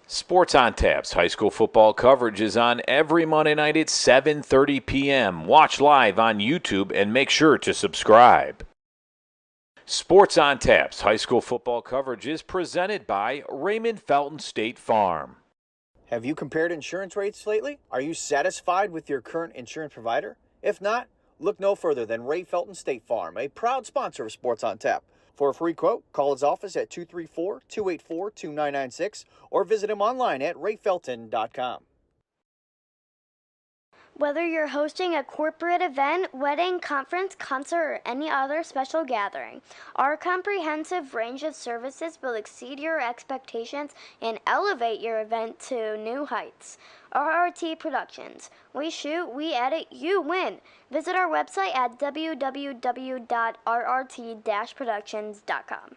Sports on Tap's high school football coverage is on every Monday night at 7:30 p.m. Watch live on YouTube and make sure to subscribe. Sports on Tap's high school football coverage is presented by Raymond Felton State Farm. Have you compared insurance rates lately? Are you satisfied with your current insurance provider? If not, look no further than Ray Felton State Farm, a proud sponsor of Sports on Tap. For a free quote, call his office at 234-284-2996 or visit him online at rayfelton.com. Whether you're hosting a corporate event, wedding, conference, concert, or any other special gathering, our comprehensive range of services will exceed your expectations and elevate your event to new heights. RRT Productions. We shoot, we edit, you win. Visit our website at www.rrt-productions.com.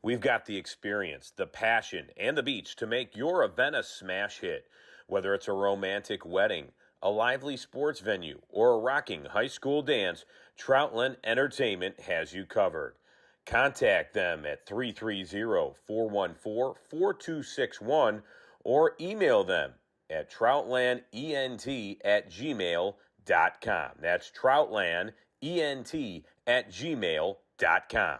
We've got the experience, the passion, and the beach to make your event a smash hit. Whether it's a romantic wedding, a lively sports venue, or a rocking high school dance, Troutland Entertainment has you covered. Contact them at 330-414-4261 or email them at troutlandent@gmail.com. That's troutlandent@gmail.com.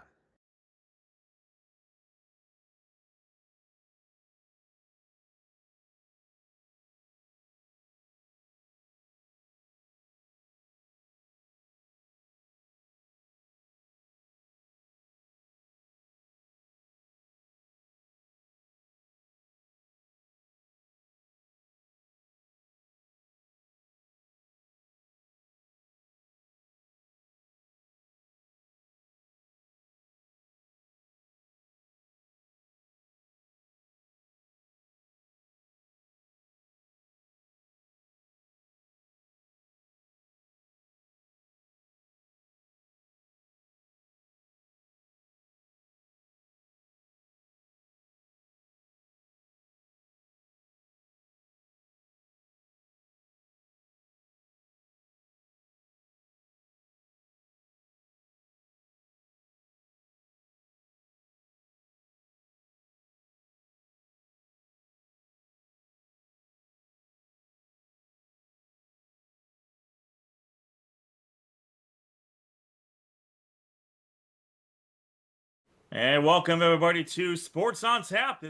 And welcome everybody to Sports on Tap.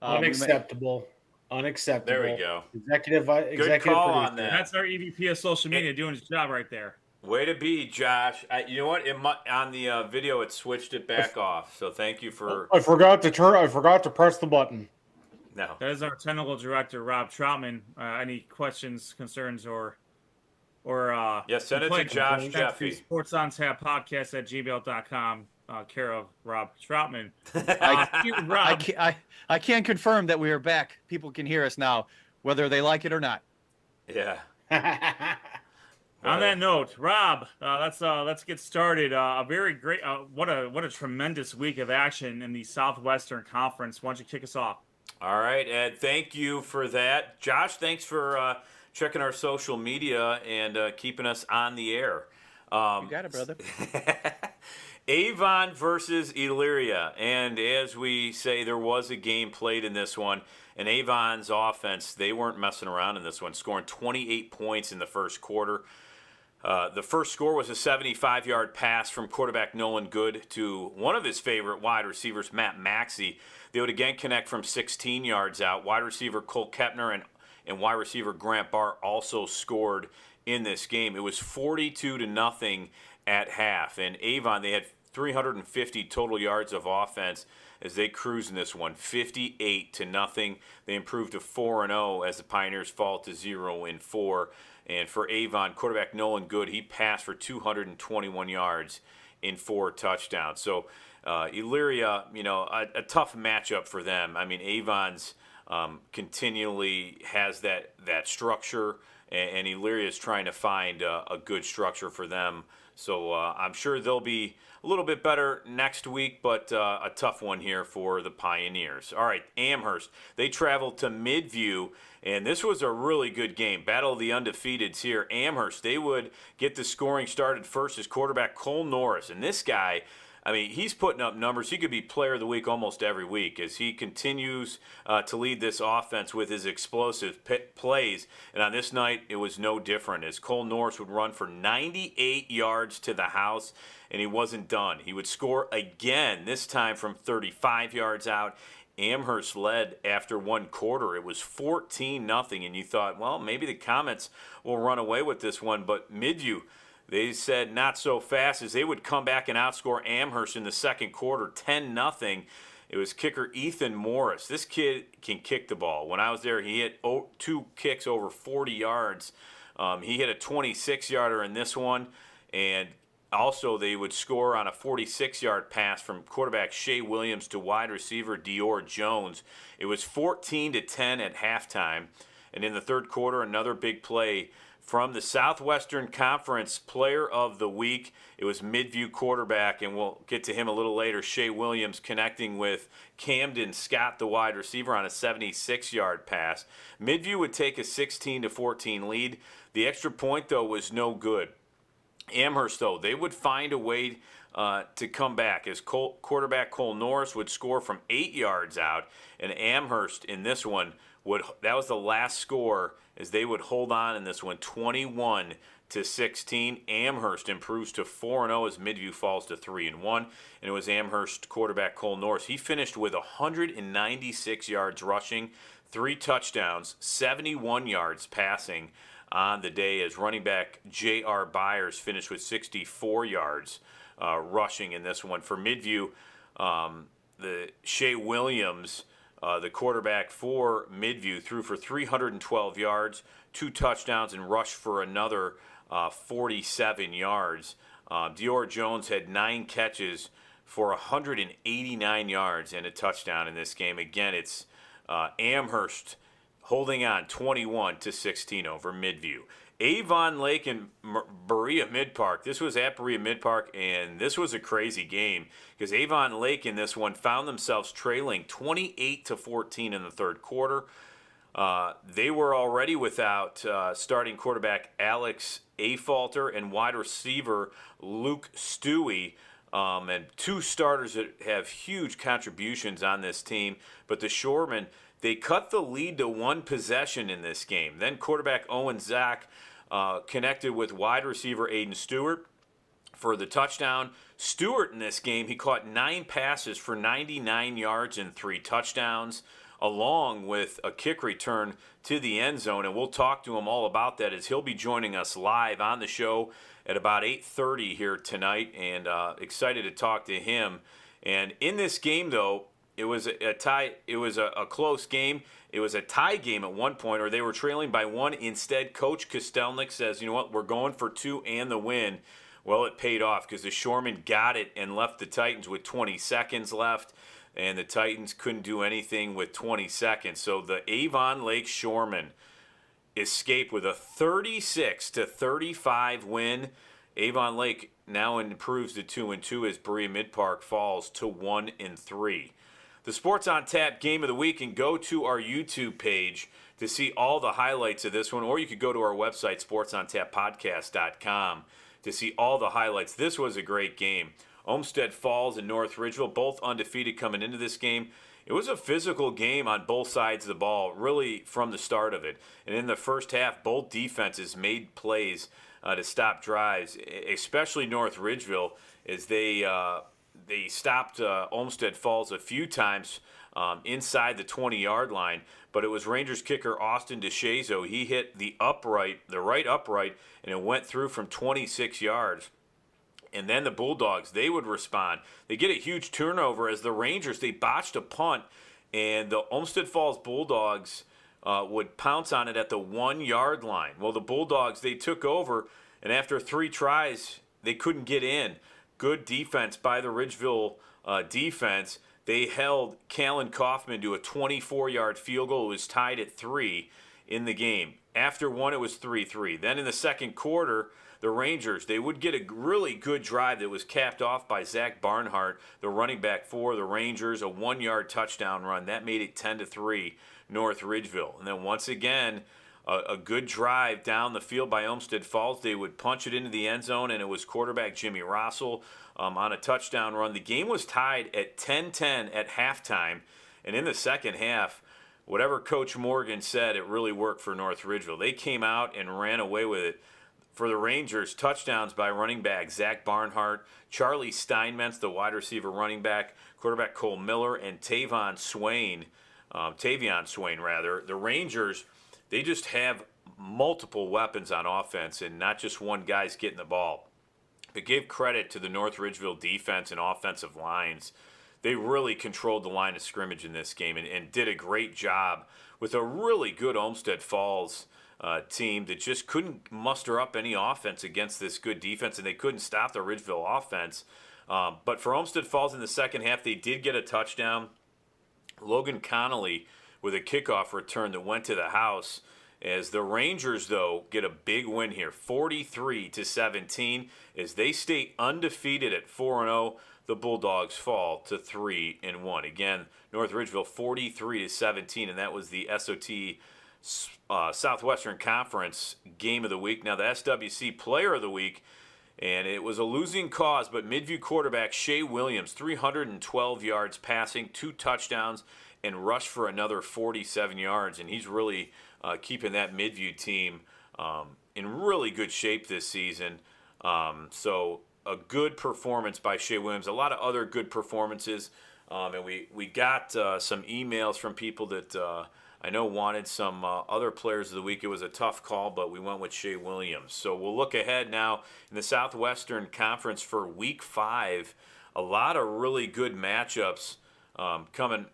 Unacceptable. There we go. Executive Good call producer. on that. That's our EVP of social media doing his job right there. Way to be, Josh. You know what? On the video, it switched it back off. So thank you for. I forgot to press the button. No. That is our technical director, Rob Troutman. Any questions, concerns, or send it to Josh Jeffy. Sports on Tap Podcast at gmail.com. Care of Rob Troutman. I can confirm that we are back. People can hear us now, whether they like it or not. Yeah. On that note, Rob, let's get started. A very great, what a tremendous week of action in the Southwestern Conference. Why don't you kick us off? All right, Ed. Thank you for that, Josh. Thanks for checking our social media and keeping us on the air. You got it, brother. Avon versus Elyria, and as we say, there was a game played in this one, and Avon's offense, they weren't messing around in this one, scoring 28 points in the first quarter. The first score was a 75-yard pass from quarterback Nolan Good to one of his favorite wide receivers, Matt Maxey. They would again connect from 16 yards out. Wide receiver Cole Kepner and wide receiver Grant Barr also scored in this game. It was 42-0 at half, and Avon, they had 350 total yards of offense as they cruised in this one, 58-0. They improved to 4-0 as the Pioneers fall to 0-4. And for Avon, quarterback Nolan Good, he passed for 221 yards in 4 touchdowns. So Elyria, a tough matchup for them. I mean, Avon's continually has that structure, and Elyria is trying to find a good structure for them. So I'm sure they'll be a little bit better next week, but a tough one here for the Pioneers. All right, Amherst, they traveled to Midview, and this was a really good game. Battle of the Undefeateds here. Amherst, they would get the scoring started first as quarterback Cole Norris. And this guy, I mean, he's putting up numbers. He could be player of the week almost every week as he continues to lead this offense with his explosive plays. And on this night, it was no different as Cole Norris would run for 98 yards to the house, and he wasn't done. He would score again, this time from 35 yards out. Amherst led after one quarter. It was 14-0, and you thought, well, maybe the Comets will run away with this one. But Midview, they said not so fast as they would come back and outscore Amherst in the second quarter, 10-0. It was kicker Ethan Morris. This kid can kick the ball. When I was there, he hit 2 kicks over 40 yards. He hit a 26-yarder in this one, and also they would score on a 46-yard pass from quarterback Shea Williams to wide receiver Dior Jones. It was 14-10 at halftime, and in the third quarter, another big play from the Southwestern Conference Player of the Week. It was Midview quarterback, and we'll get to him a little later, Shea Williams connecting with Camden Scott, the wide receiver, on a 76-yard pass. Midview would take a 16-14 lead. The extra point, though, was no good. Amherst, though, they would find a way to come back as quarterback Cole Norris would score from 8 yards out, and Amherst in this one that was the last score as they would hold on in this one, 21-16. Amherst improves to 4-0 as Midview falls to 3-1, and it was Amherst quarterback Cole Norris. He finished with 196 yards rushing, 3 touchdowns, 71 yards passing on the day as running back J.R. Byers finished with 64 yards rushing in this one. For Midview, the Shea Williams, the quarterback for Midview, threw for 312 yards, 2 touchdowns, and rushed for another 47 yards. Dior Jones had 9 catches for 189 yards and a touchdown in this game. Again, it's Amherst holding on 21-16 over Midview. Avon Lake and Berea Mid-Park. This was at Berea Mid-Park, and this was a crazy game because Avon Lake in this one found themselves trailing 28-14 in the third quarter. They were already without starting quarterback Alex Afalter and wide receiver Luke Stewie, and 2 starters that have huge contributions on this team. But the Shoremen, they cut the lead to 1 possession in this game. Then quarterback Owen Zach connected with wide receiver Aidan Stewart for the touchdown. Stewart in this game, he caught 9 passes for 99 yards and 3 touchdowns. along with a kick return to the end zone. And we'll talk to him all about that as he'll be joining us live on the show at about 8:30 here tonight, and excited to talk to him. And in this game, though, it was a tie. It was a close game. It was a tie game at one point, or they were trailing by one. Instead, Coach Kostelnik says, you know what, we're going for two and the win. Well, it paid off because the Shoremen got it and left the Titans with 20 seconds left, and the Titans couldn't do anything with 20 seconds. So the Avon Lake Shoremen escape with a 36-35 win. Avon Lake now improves to 2-2 as Berea Mid-Park falls to 1-3. The Sports on Tap Game of the Week, and go to our YouTube page to see all the highlights of this one, or you could go to our website, sportsontappodcast.com, to see all the highlights. This was a great game. Olmsted Falls and North Ridgeville, both undefeated coming into this game. It was a physical game on both sides of the ball, really from the start of it. And in the first half, both defenses made plays to stop drives, especially North Ridgeville, as they stopped Olmsted Falls a few times inside the 20-yard line. But it was Rangers kicker Austin DeShazo. He hit the right upright, and it went through from 26 yards. And then the Bulldogs, they would respond. They get a huge turnover as the Rangers, they botched a punt, and the Olmsted Falls Bulldogs would pounce on it at the 1-yard line. Well, the Bulldogs, they took over, and after 3 tries, they couldn't get in. Good defense by the Ridgeville defense. They held Callan Kaufman to a 24-yard field goal. It was tied at 3 in the game. After one, it was 3-3. Then in the second quarter, the Rangers, they would get a really good drive that was capped off by Zach Barnhart, the running back for the Rangers, a 1-yard touchdown run. That made it 10-3 North Ridgeville. And then once again, a good drive down the field by Olmsted Falls. They would punch it into the end zone, and it was quarterback Jimmy Rossell on a touchdown run. The game was tied at 10-10 at halftime, and in the second half, whatever Coach Morgan said, it really worked for North Ridgeville. They came out and ran away with it. For the Rangers, touchdowns by running back Zach Barnhart, Charlie Steinmetz, the wide receiver running back, quarterback Cole Miller, and Tavion Swain. The Rangers, they just have multiple weapons on offense and not just one guy's getting the ball. But give credit to the North Ridgeville defense and offensive lines. They really controlled the line of scrimmage in this game and did a great job with a really good Olmsted Falls team that just couldn't muster up any offense against this good defense, and they couldn't stop the Ridgeville offense. But for Olmsted Falls in the second half, they did get a touchdown. Logan Connolly with a kickoff return that went to the house, as the Rangers, though, get a big win here, 43-17, as they stay undefeated at 4-0. The Bulldogs fall to 3-1. Again, North Ridgeville 43-17, and that was the SOT Southwestern Conference Game of the Week. Now the SWC Player of the Week, and it was a losing cause, but Midview quarterback Shea Williams, 312 yards passing, 2 touchdowns, and rushed for another 47 yards, and he's really keeping that Midview team in really good shape this season. So a good performance by Shea Williams. A lot of other good performances, and we got some emails from people that I know wanted some other players of the week. It was a tough call, but we went with Shea Williams. So we'll look ahead now in the Southwestern Conference for Week 5. A lot of really good matchups coming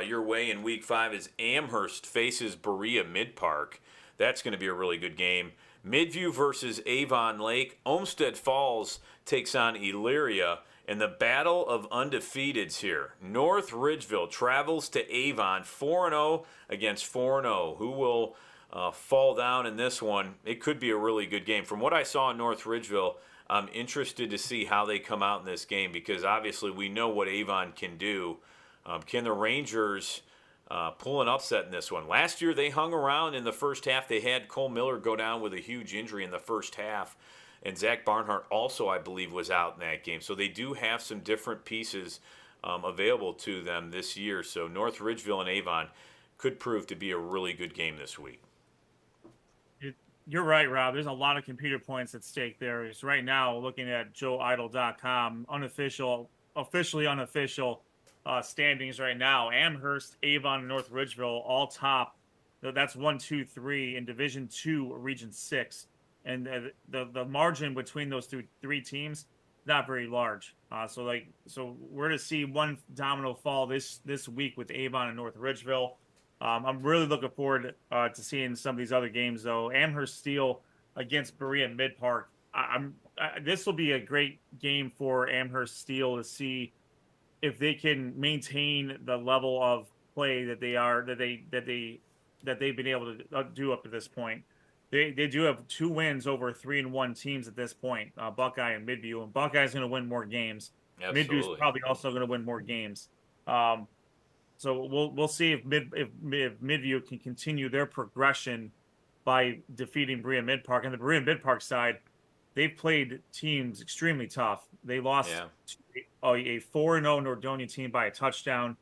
your way in Week 5 as Amherst faces Berea Mid-Park. That's going to be a really good game. Midview versus Avon Lake. Olmsted Falls takes on Elyria. And the battle of undefeateds here. North Ridgeville travels to Avon, 4-0 against 4-0. Who will fall down in this one? It could be a really good game. From what I saw in North Ridgeville, I'm interested to see how they come out in this game, because obviously we know what Avon can do. Can the Rangers pull an upset in this one? Last year they hung around in the first half. They had Cole Miller go down with a huge injury in the first half. And Zach Barnhart also, I believe, was out in that game. So they do have some different pieces available to them this year. So North Ridgeville and Avon could prove to be a really good game this week. You're right, Rob. There's a lot of computer points at stake there. Right now, looking at joeidle.com, officially unofficial, standings right now. Amherst, Avon, and North Ridgeville all top. That's 1, 2, 3 in Division 2, Region 6, and the margin between those three teams not very large. So we're to see one domino fall this week with Avon and North Ridgeville. I'm really looking forward to seeing some of these other games though. Amherst Steel against Berea Mid Park. This will be a great game for Amherst Steel to see if they can maintain the level of play that they've been able to do up to this point. They do have 2 wins over 3-1 teams at this point, Buckeye and Midview, and Buckeye's going to win more games. Absolutely. Midview's probably also going to win more games. So we'll see if Midview can continue their progression by defeating Berea Mid Park. And the Berea Mid Park side, they've played teams extremely tough. They lost to a 4-0 Nordonia team by a touchdown.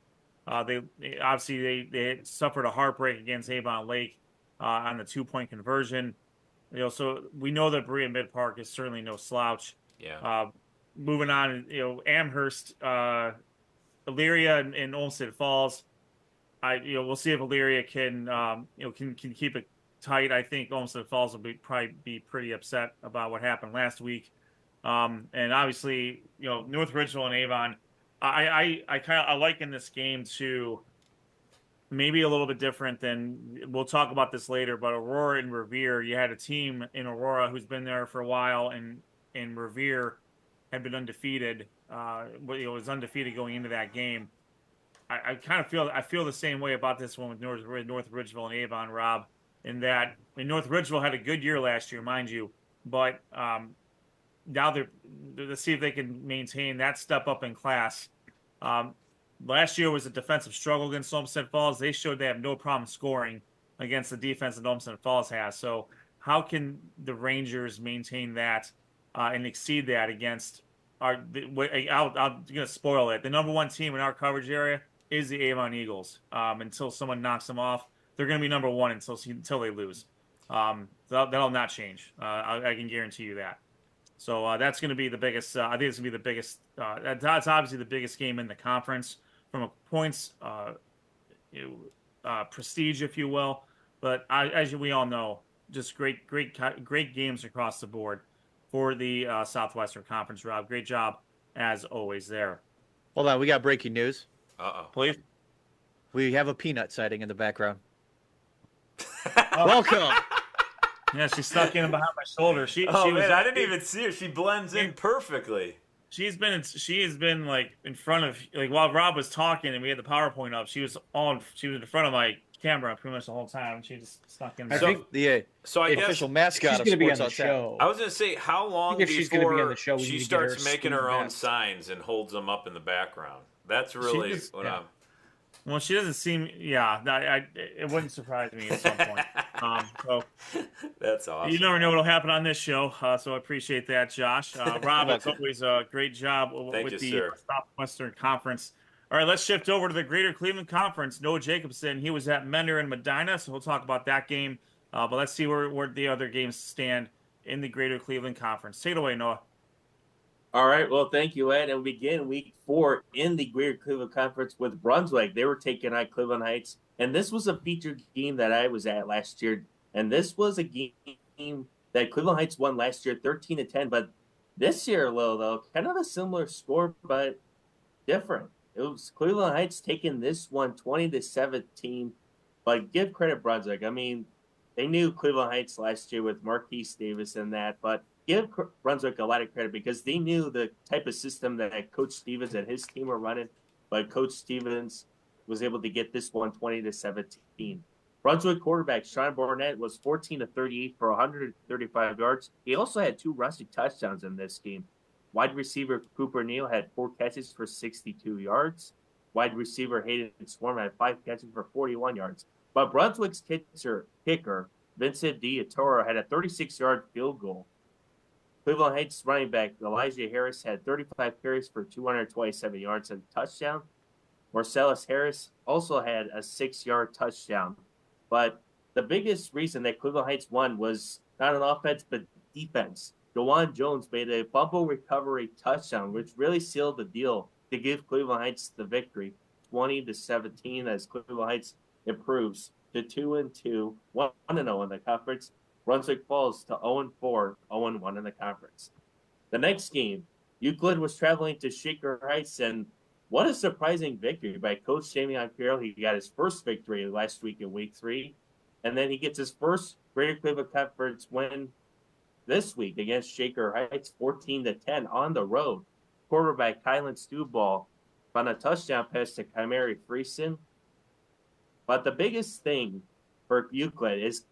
They suffered a heartbreak against Avon Lake on the 2-point conversion. So we know that Berea Mid Park is certainly no slouch. Yeah. Moving on, Amherst, Elyria, and Olmsted Falls. We'll see if Elyria can keep it tight. I think Olmsted Falls will probably be pretty upset about what happened last week. And obviously, North Ridgeville and Avon. I liken this game to maybe a little bit different than, we'll talk about this later, but Aurora and Revere. You had a team in Aurora who's been there for a while, and Revere had been undefeated. Was undefeated going into that game. I kind of feel the same way about this one with North Ridgeville and Avon, Rob, in that North Ridgeville had a good year last year, mind you, but now they're to see if they can maintain that step up in class. Last year was a defensive struggle against Olmsted Falls. They showed they have no problem scoring against the defense that Olmsted Falls has. So how can the Rangers maintain that and exceed that against I'm going to spoil it. The number 1 team in our coverage area is the Avon Eagles. Until someone knocks them off, they're going to be number 1 until they lose. That'll not change. I can guarantee you that. So that's going to be the biggest. I think it's going to be the biggest. That's obviously the biggest game in the conference from a points prestige, if you will. But as we all know, just great games across the board for the Southwestern Conference. Rob, great job as always there. Hold on, we got breaking news. Please. We have a peanut sighting in the background. Welcome. Yeah, she stuck in behind my shoulder. She I was, didn't even see her. She blends in perfectly. She has been like in front of, like, while Rob was talking and we had the PowerPoint up, she was in front of my camera pretty much the whole time. She just stuck in. I think the official mascot she's of going to be on Sports the on Tap. show. I was going to say, how long if she's gonna be on before the show, we need she to get starts her making Steve her own Mask. signs and holds them up in the background? That's really what I'm... Well, she doesn't seem. Yeah, it wouldn't surprise me at some point. So that's awesome. You never know what'll happen on this show, so I appreciate that, Josh. Rob, it's always a great job with the Southwestern Conference. All right, let's shift over to the Greater Cleveland Conference. Noah Jacobson, he was at Mender and Medina, so we'll talk about that game. But let's see where the other games stand in the Greater Cleveland Conference. Take it away, Noah. All right. Well, thank you, Ed. And we begin week 4 in the Greater Cleveland Conference with Brunswick. They were taking on Cleveland Heights. And this was a featured game that I was at last year. And this was a game that Cleveland Heights won last year, 13-10. But this year, though, kind of a similar score, but different. It was Cleveland Heights taking this one 20-17. But give credit Brunswick. I mean, they knew Cleveland Heights last year with Marquise Davis and that. But give Brunswick a lot of credit because they knew the type of system that Coach Stevens and his team were running, but Coach Stevens was able to get this one 20-17. Brunswick quarterback Sean Barnett was 14-38 for 135 yards. He also had 2 rushing touchdowns in this game. Wide receiver Cooper Neal had 4 catches for 62 yards. Wide receiver Hayden Swarm had 5 catches for 41 yards. But Brunswick's kicker Vincent D'Atoro had a 36-yard field goal. Cleveland Heights running back Elijah Harris had 35 carries for 227 yards and a touchdown. Marcellus Harris also had a 6-yard touchdown. But the biggest reason that Cleveland Heights won was not on offense, but defense. DeJuan Jones made a fumble recovery touchdown, which really sealed the deal to give Cleveland Heights the victory, 20-17, as Cleveland Heights improves to 2-2, 1-0 in the conference. Brunswick falls to 0-4, 0-1 in the conference. The next game, Euclid was traveling to Shaker Heights, and what a surprising victory by Coach Jamie Imperial. He got his first victory last week in Week 3, and then he gets his first Greater Cleveland Conference win this week against Shaker Heights, 14-10 on the road. Quarterback Kylan Stewball found a touchdown pass to Chimeri Friesen. But the biggest thing for Euclid is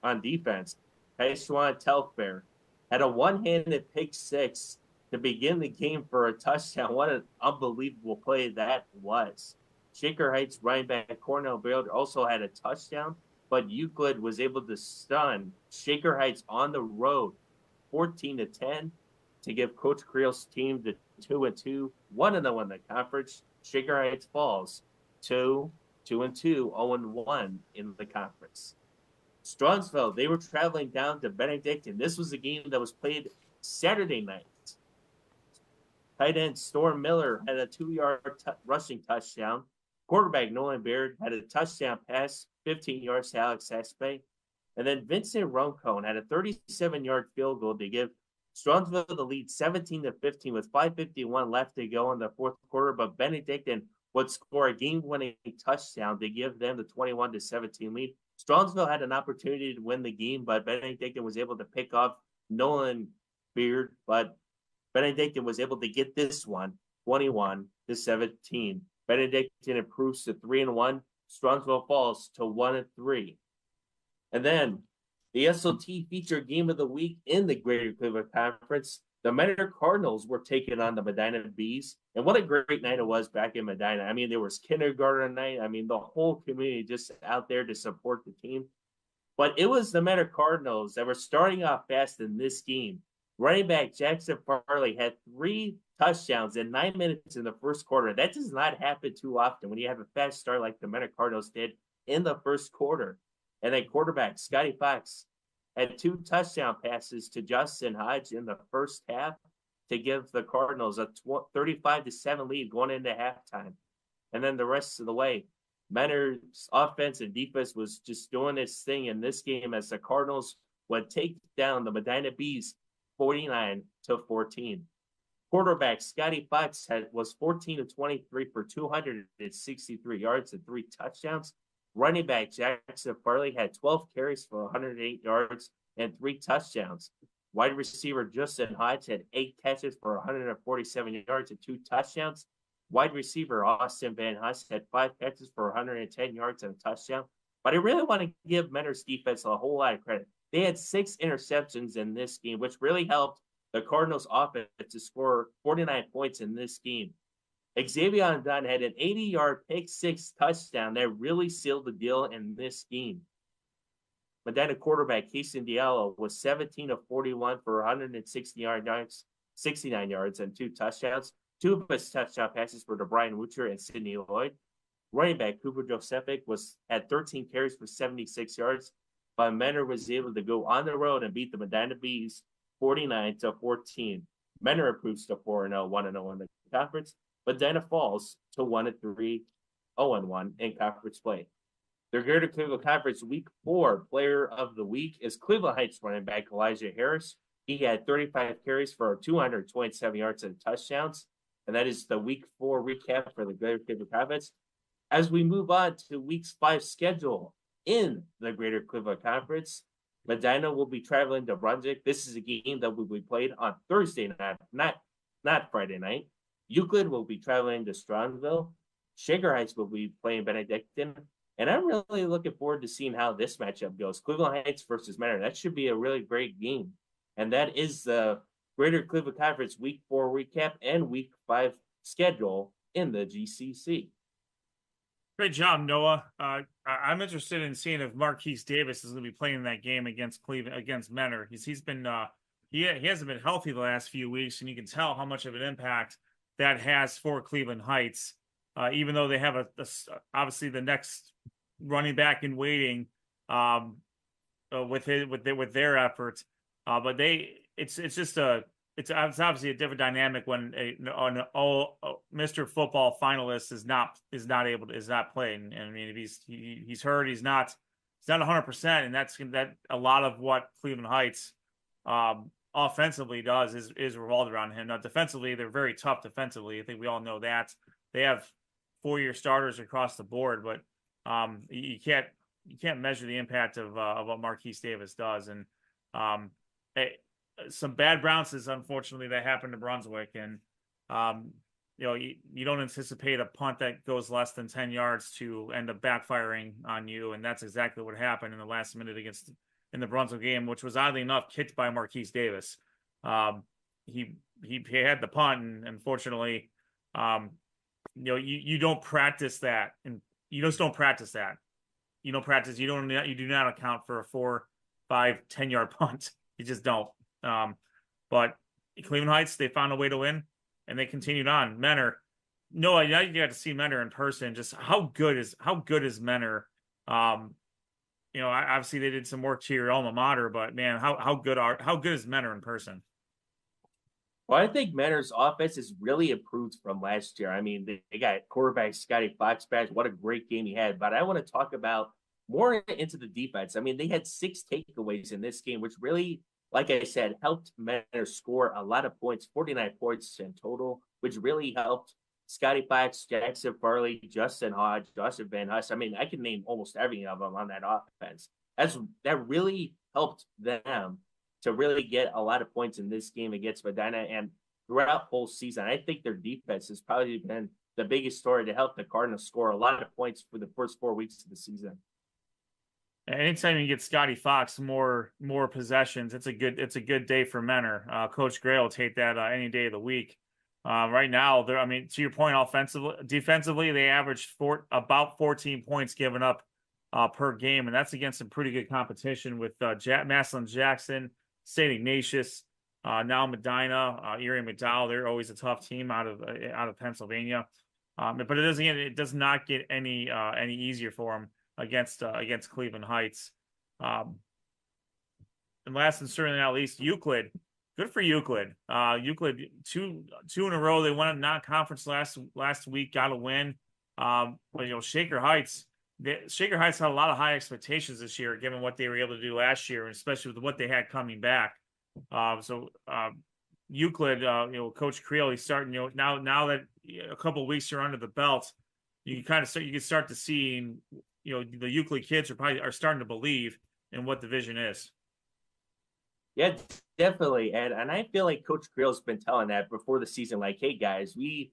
on defense. Kaishwan Telfair had a one-handed pick six to begin the game for a touchdown. What an unbelievable play that was. Shaker Heights running back Cornell Bailey also had a touchdown, but Euclid was able to stun Shaker Heights on the road 14-10 to give Coach Creel's team the 2-2, 1-0 in the conference. Shaker Heights falls to 2-2, 0-1 in the conference. Strongsville, they were traveling down to Benedictine. This was a game that was played Saturday night. Tight end Storm Miller had a 2-yard rushing touchdown. Quarterback Nolan Baird had a touchdown pass, 15 yards to Alex Aspe. And then Vincent Roncone had a 37-yard field goal to give Strongsville the lead 17-15 with 5:51 left to go in the fourth quarter. But Benedictine would score a game-winning touchdown to give them the 21-17 lead. Strongsville had an opportunity to win the game, but Benedictine was able to pick off Nolan Beard. But Benedictine was able to get this one, 21-17. Benedictine improves to 3-1. Strongsville falls to 1-3. And then the SOT feature game of the week in the Greater Cleveland Conference. The Mentor Cardinals were taking on the Medina Bees. And what a great night it was back in Medina. I mean, there was kindergarten night. I mean, the whole community just out there to support the team. But it was the Mentor Cardinals that were starting off fast in this game. Running back Jackson Farley had 3 touchdowns in 9 minutes in the first quarter. That does not happen too often when you have a fast start like the Mentor Cardinals did in the first quarter. And then quarterback Scotty Fox had 2 touchdown passes to Justin Hodge in the first half to give the Cardinals a 35-7 lead going into halftime. And then the rest of the way, Mentor's offense and defense was just doing its thing in this game as the Cardinals would take down the Medina Bees 49-14. Quarterback Scotty Fox was 14-23 for 263 yards and 3 touchdowns. Running back Jackson Farley had 12 carries for 108 yards and 3 touchdowns. Wide receiver Justin Hodge had 8 catches for 147 yards and 2 touchdowns. Wide receiver Austin Van Huss had 5 catches for 110 yards and a touchdown. But I really want to give Mentor's defense a whole lot of credit. They had 6 interceptions in this game, which really helped the Cardinals' offense to score 49 points in this game. Xavier Dunn had an 80-yard pick 6 touchdown that really sealed the deal in this game. Medina quarterback Casey Diallo was 17 of 41 for 169 yards and 2 touchdowns. 2 of his touchdown passes were to Brian Wutcher and Sidney Lloyd. Running back Cooper Josephic had 13 carries for 76 yards, but Mentor was able to go on the road and beat the Medina Bees 49-14. Mentor improves to 4-0, 1-0 in the conference. Medina falls to 1-3, 0-1 in conference play. The Greater Cleveland Conference Week 4 Player of the Week is Cleveland Heights running back Elijah Harris. He had 35 carries for 227 yards and touchdowns. And that is the Week 4 recap for the Greater Cleveland Conference. As we move on to Week 5 schedule in the Greater Cleveland Conference, Medina will be traveling to Brunswick. This is a game that will be played on Thursday night, not Friday night. Euclid will be traveling to Strongsville. Shaker Heights will be playing Benedictine. And I'm really looking forward to seeing how this matchup goes. Cleveland Heights versus Mentor. That should be a really great game. And that is the Greater Cleveland Conference Week 4 recap and Week 5 schedule in the GCC. Great job, Noah. I'm interested in seeing if Marquise Davis is going to be playing that game against Mentor. He's been he hasn't been healthy the last few weeks, and you can tell how much of an impact that has for Cleveland Heights. Even though they have obviously the next running back in waiting with their efforts, but it's just a it's obviously a different dynamic when an all Mr. Football finalist is not playing. And I mean, if he's hurt, he's not 100%, and that's a lot of what Cleveland Heights offensively does is revolved around him. Now, defensively, they're very tough defensively. I think we all know that. They have 4-year starters across the board, but you can't measure the impact of what Marquise Davis does. And some bad bounces, unfortunately, that happened to Brunswick, and you don't anticipate a punt that goes less than 10 yards to end up backfiring on you, and that's exactly what happened in the last minute in the Brunswick game, which was oddly enough kicked by Marquise Davis. He had the punt, and unfortunately, you don't practice that, and you just don't practice that. You don't practice. You do not account for a 4, 5, 10-yard punt. You just don't. But Cleveland Heights, they found a way to win, and they continued on. Menor, no, now you got to see Menor in person. Just how good is Menor? Obviously they did some work to your alma mater, but man, how good is Menor in person? Well, I think Menor's offense has really improved from last year. I mean, they got quarterback Scotty Fox back. What a great game he had. But I want to talk about more into the defense. I mean, they had 6 takeaways in this game, which really, like I said, helped Menor score a lot of points, 49 points in total, which really helped Scotty Fox, Jackson Farley, Justin Hodge, Joseph Van Huss. I mean, I can name almost every of them on that offense. That really helped them to really get a lot of points in this game against Medina and throughout whole season. I think their defense has probably been the biggest story to help the Cardinals score a lot of points for the first 4 weeks of the season. Anytime you get Scotty Fox more possessions, it's a good day for Menor. Coach Gray will take that any day of the week. Right now, to your point, defensively, they averaged about 14 points given up per game, and that's against some pretty good competition with Maslin Jackson, St. Ignatius, now Medina, Erie McDowell. They're always a tough team out of Pennsylvania, but it does not get any easier for them against Cleveland Heights. And last and certainly not least, Euclid. Good for Euclid. Euclid two in a row. They won non-conference last week. Got a win. But Shaker Heights had a lot of high expectations this year, given what they were able to do last year, and especially with what they had coming back. Euclid, Coach Creel, he's starting. Now that a couple of weeks are under the belt, you can start to see. The Euclid kids are starting to believe in what division is. Yeah, definitely. And I feel like Coach Creel's been telling that before the season, like, hey guys, we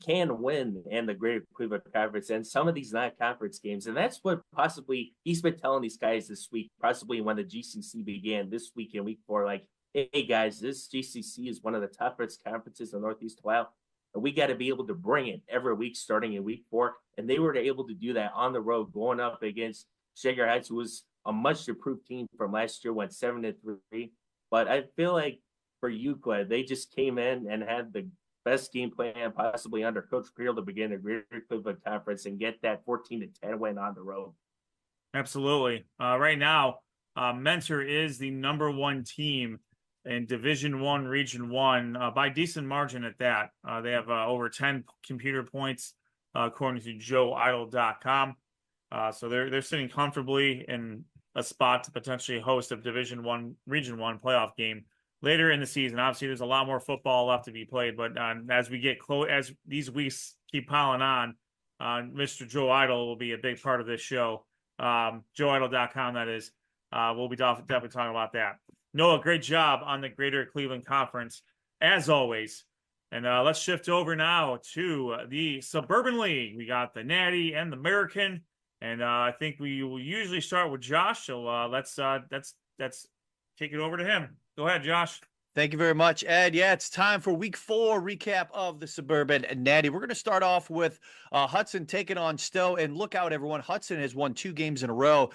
can win in the Greater Cleveland Conference and some of these non-conference games. And that's what possibly he's been telling these guys this week, possibly when the GCC began this week in week 4, like, hey guys, this GCC is one of the toughest conferences in Northeast Ohio. And we got to be able to bring it every week starting in week 4. And they were able to do that on the road, going up against Shaker Heights, who was a much improved team from last year, went 7-3. But I feel like for Euclid, they just came in and had the best game plan possibly under Coach Creel to begin the Greater Cleveland Conference and get that 14-10 win on the road. Absolutely. Right now, Mentor is the number 1 team in Division I, Region 1, by decent margin at that. They have over 10 computer points, according to JoeIdle.com. So they're sitting comfortably in a spot to potentially host a Division I, Region 1 playoff game later in the season. Obviously, there's a lot more football left to be played, but as we get close, as these weeks keep piling on, Mr. Joe Idle will be a big part of this show. JoeIdle.com, that is. We'll be definitely talking about that. Noah, great job on the Greater Cleveland Conference, as always. And let's shift over now to the Suburban League. We got the Natty and the American, and I think we will usually start with Josh. So let's take it over to him. Go ahead, Josh. Thank you very much, Ed. Yeah, it's time for week 4 recap of the Suburban Natty. We're going to start off with Hudson taking on Stowe. And look out, everyone. Hudson has won 2 games in a row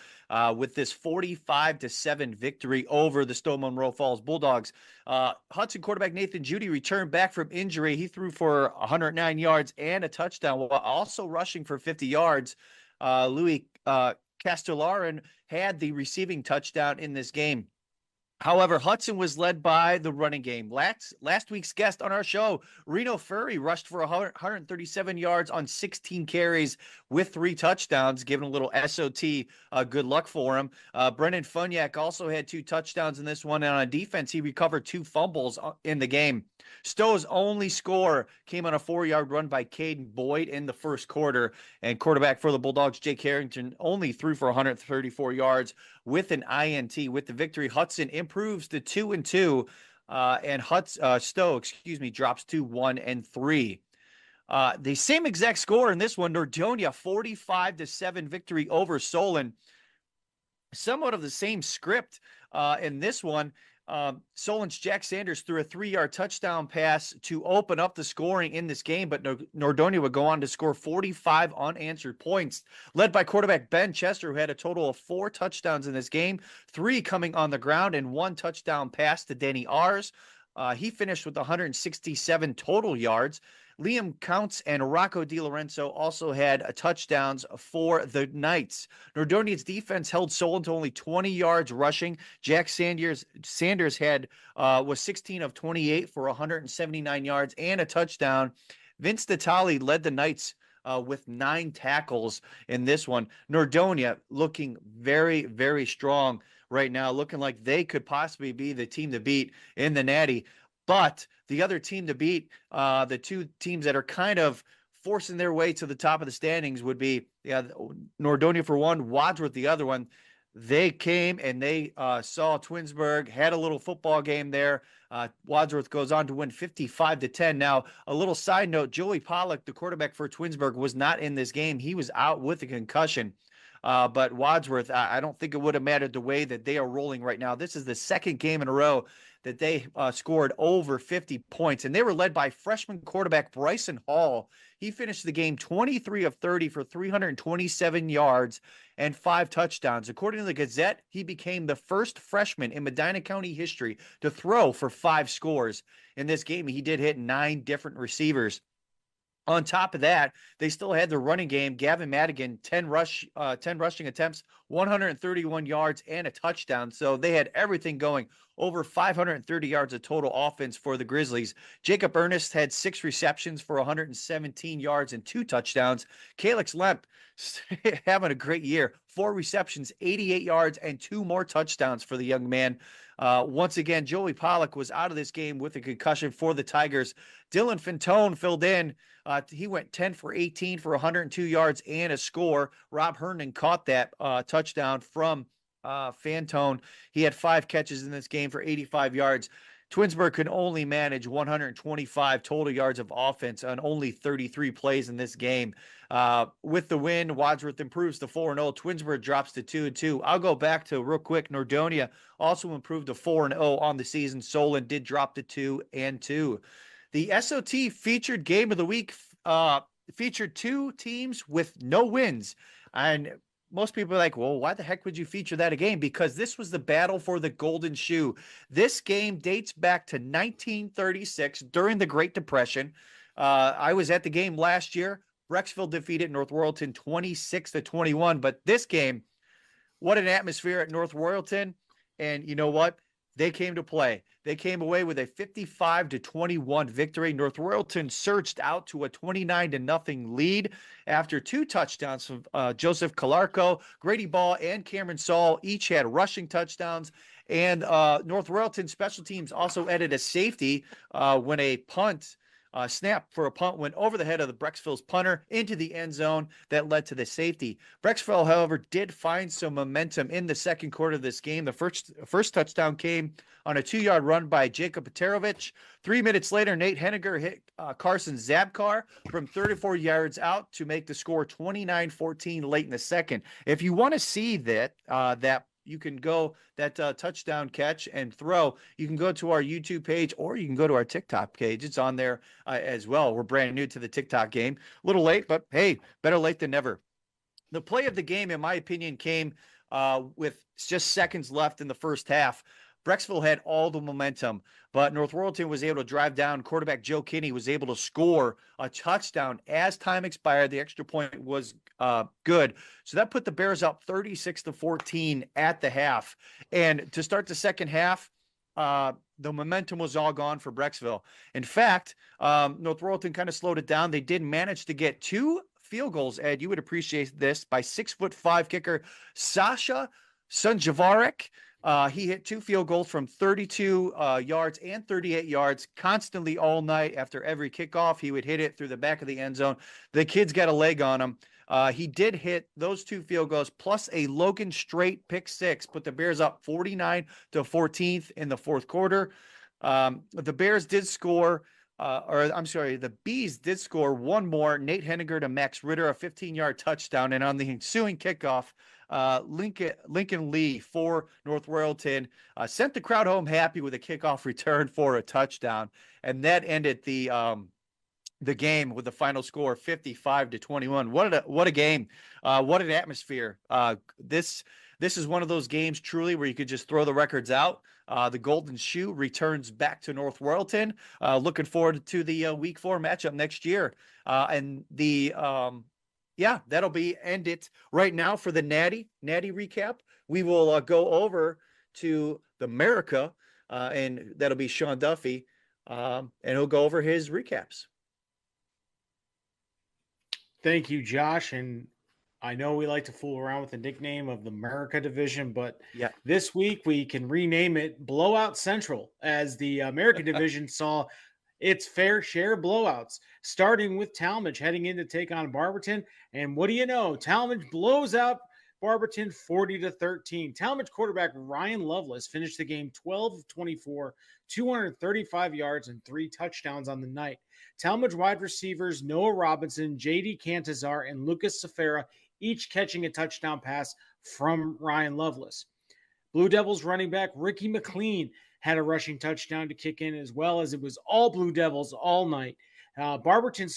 with this 45-7 victory over the Stowe Monroe Falls Bulldogs. Hudson quarterback Nathan Judy returned back from injury. He threw for 109 yards and a touchdown while also rushing for 50 yards. Louis Castellarin had the receiving touchdown in this game. However, Hudson was led by the running game. Last week's guest on our show, Reno Furry, rushed for 137 yards on 16 carries with 3 touchdowns, giving a little SOT good luck for him. Brendan Funyak also had 2 touchdowns in this one, and on defense, he recovered 2 fumbles in the game. Stowe's only score came on a 4-yard run by Caden Boyd in the first quarter, and quarterback for the Bulldogs, Jake Harrington, only threw for 134 yards with an INT. With the victory, Hudson improves to 2-2, and Stowe, drops to 1-3. The same exact score in this one, Nordonia 45-7 victory over Solon. Somewhat of the same script in this one. Solon's Jack Sanders threw a 3-yard touchdown pass to open up the scoring in this game, but Nordonia would go on to score 45 unanswered points, led by quarterback Ben Chester, who had a total of 4 touchdowns in this game, 3 coming on the ground and 1 touchdown pass to Denny Ars. He finished with 167 total yards. Liam Counts and Rocco DiLorenzo also had touchdowns for the Knights. Nordonia's defense held Solon to only 20 yards rushing. Jack Sanders was 16 of 28 for 179 yards and a touchdown. Vince Natali led the Knights with 9 tackles in this one. Nordonia looking very, very strong right now, looking like they could possibly be the team to beat in the Natty. But the other team to beat, the 2 teams that are kind of forcing their way to the top of the standings would be Nordonia for one, Wadsworth the other one. They came and they saw Twinsburg, had a little football game there. Wadsworth goes on to win 55-10. Now, a little side note, Joey Pollock, the quarterback for Twinsburg, was not in this game. He was out with a concussion. But Wadsworth, I don't think it would have mattered the way that they are rolling right now. This is the second game in a row that they scored over 50 points, and they were led by freshman quarterback Bryson Hall. He finished the game 23 of 30 for 327 yards and 5 touchdowns. According to the Gazette, he became the first freshman in Medina County history to throw for 5 scores. In this game, he did hit 9 different receivers. On top of that, they still had the running game. Gavin Madigan, 10 rushing attempts, 131 yards, and a touchdown. So they had everything going. Over 530 yards of total offense for the Grizzlies. Jacob Ernest had 6 receptions for 117 yards and 2 touchdowns. Calix Lemp having a great year. 4 receptions, 88 yards, and 2 more touchdowns for the young man. Once again, Joey Pollock was out of this game with a concussion for the Tigers. Dylan Fintone filled in. He went 10 for 18 for 102 yards and a score. Rob Herndon caught that touchdown from Fantone. He had 5 catches in this game for 85 yards. Twinsburg could only manage 125 total yards of offense on only 33 plays in this game. With the win, Wadsworth improves to 4-0. Twinsburg drops to 2-2. I'll go back to real quick. Nordonia also improved to 4-0 on the season. Solon did drop to 2-2. The SOT featured game of the week featured 2 teams with no wins. And most people are like, well, why the heck would you feature that again? Because this was the battle for the Golden Shoe. This game dates back to 1936 during the Great Depression. I was at the game last year. Brecksville defeated North Royalton 26-21. But this game, what an atmosphere at North Royalton. And you know what? They came to play. They came away with a 55-21 victory. North Royalton surged out to a 29-0 lead after 2 touchdowns from Joseph Calarco. Grady Ball and Cameron Saul each had rushing touchdowns. And North Royalton special teams also added a safety when a snap for a punt went over the head of the Brecksville's punter into the end zone that led to the safety. Brecksville, however, did find some momentum in the second quarter of this game. The first touchdown came on a 2-yard run by Jacob Peterovich. 3 minutes later, Nate Henniger hit Carson Zabkar from 34 yards out to make the score 29-14 late in the second. If you want to see that you can go that touchdown catch and throw. You can go to our YouTube page or you can go to our TikTok page. It's on there as well. We're brand new to the TikTok game. A little late, but hey, better late than never. The play of the game, in my opinion, came with just seconds left in the first half. Brecksville had all the momentum, but North Royalton was able to drive down. Quarterback Joe Kinney was able to score a touchdown as time expired. The extra point was good. So that put the Bears up 36-14 at the half. And to start the second half, the momentum was all gone for Brecksville. In fact, North Royalton kind of slowed it down. They did manage to get 2 field goals, Ed. You would appreciate this, by 6'5" kicker Sasha Sunjavarek. He hit 2 field goals from 32 yards and 38 yards constantly all night. After every kickoff, he would hit it through the back of the end zone. The kid's got a leg on him. He did hit those 2 field goals plus a Logan Straight pick 6, put the Bears up 49-14 in the fourth quarter. The Bears did score, the Bees did score one more. Nate Henniger to Max Ritter, a 15-yard touchdown. And on the ensuing kickoff, Lincoln Lee for North Royalton sent the crowd home happy with a kickoff return for a touchdown. And that ended the game with the final score 55-21. What a game. What an atmosphere. This is one of those games truly where you could just throw the records out. The Golden Shoe returns back to North Royalton. Looking forward to the week 4 matchup next year. And that'll be end it right now for the Natty recap. We will go over to the America, and that'll be Sean Duffy, and he'll go over his recaps. Thank you, Josh. And I know we like to fool around with the nickname of the America Division, but this week we can rename it Blowout Central, as the American Division saw its fair share of blowouts, starting with Talmadge heading in to take on Barberton. And what do you know? Talmadge blows out Barberton 40-13. Talmadge quarterback Ryan Lovelace finished the game 12 of 24, 235 yards, and 3 touchdowns on the night. Talmadge wide receivers Noah Robinson, J.D. Cantazar, and Lucas Safera each catching a touchdown pass from Ryan Lovelace. Blue Devils running back Ricky McLean had a rushing touchdown to kick in, as well as it was all Blue Devils all night. Barberton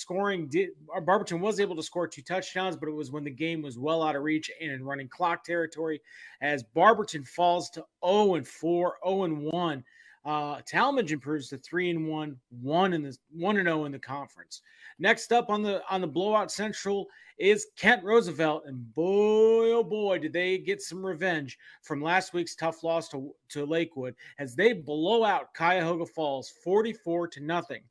was able to score 2 touchdowns, but it was when the game was well out of reach and in running clock territory, as Barberton falls to 0-4, 0-1. Talmadge improves to 3-1, 1-0 in the conference. Next up on the Blowout Central is Kent Roosevelt, and boy, oh boy, did they get some revenge from last week's tough loss to Lakewood, as they blow out Cuyahoga Falls 44-0.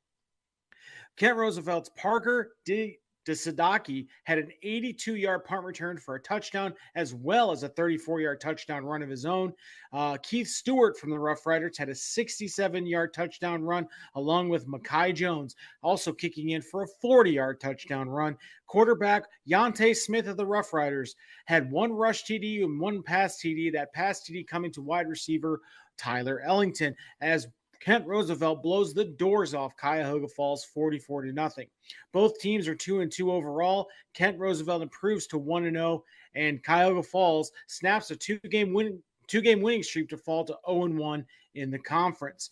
Kent Roosevelt's Parker DeSadaki had an 82-yard punt return for a touchdown, as well as a 34-yard touchdown run of his own. Keith Stewart from the Rough Riders had a 67-yard touchdown run, along with Makai Jones, also kicking in for a 40-yard touchdown run. Quarterback Yante Smith of the Rough Riders had 1 rush TD and 1 pass TD, that pass TD coming to wide receiver Tyler Ellington, as Kent Roosevelt blows the doors off Cuyahoga Falls 44-0. Both teams are 2-2 overall. Kent Roosevelt improves to 1-0, and Cuyahoga Falls snaps a two-game winning streak to fall to 0-1 in the conference.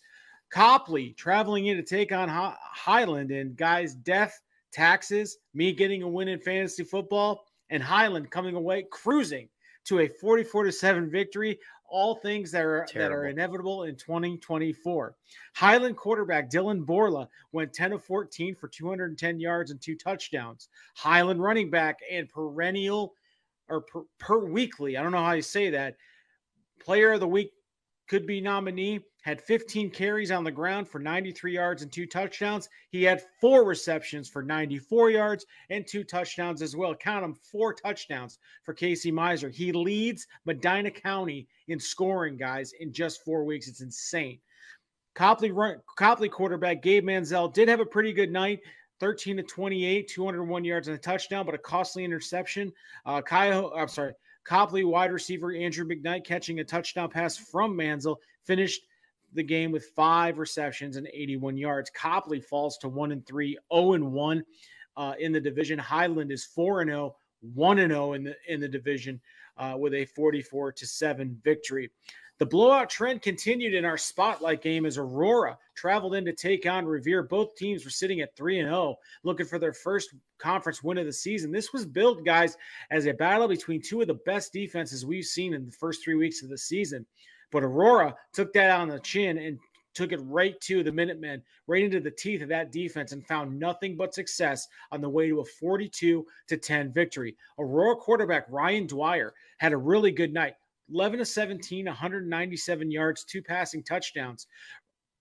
Copley traveling in to take on Highland, and guys, death, taxes, me getting a win in fantasy football, and Highland coming away cruising to a 44-7 victory. All things that are inevitable in 2024. Highland quarterback Dylan Borla went 10 of 14 for 210 yards and 2 touchdowns. Highland running back and per weekly, I don't know how you say that, player of the week could be nominee, had 15 carries on the ground for 93 yards and 2 touchdowns. He had 4 receptions for 94 yards and 2 touchdowns as well. Count them, 4 touchdowns for Casey Miser. He leads Medina County in scoring, guys, in just 4 weeks. It's insane. Copley quarterback Gabe Manziel did have a pretty good night. 13 of 28, 201 yards and a touchdown, but a costly interception. Copley wide receiver Andrew McKnight catching a touchdown pass from Manziel finished the game with 5 receptions and 81 yards. Copley falls to 1-3, 0-1 in the division. Highland is 4-0, 1-0 in the division with a 44-7 victory. The blowout trend continued in our spotlight game as Aurora traveled in to take on Revere. Both teams were sitting at 3-0, looking for their first conference win of the season. This was billed, guys, as a battle between 2 of the best defenses we've seen in the first 3 weeks of the season. But Aurora took that on the chin and took it right to the Minutemen, right into the teeth of that defense, and found nothing but success on the way to a 42-10 victory. Aurora quarterback Ryan Dwyer had a really good night. 11 of 17, 197 yards, 2 passing touchdowns.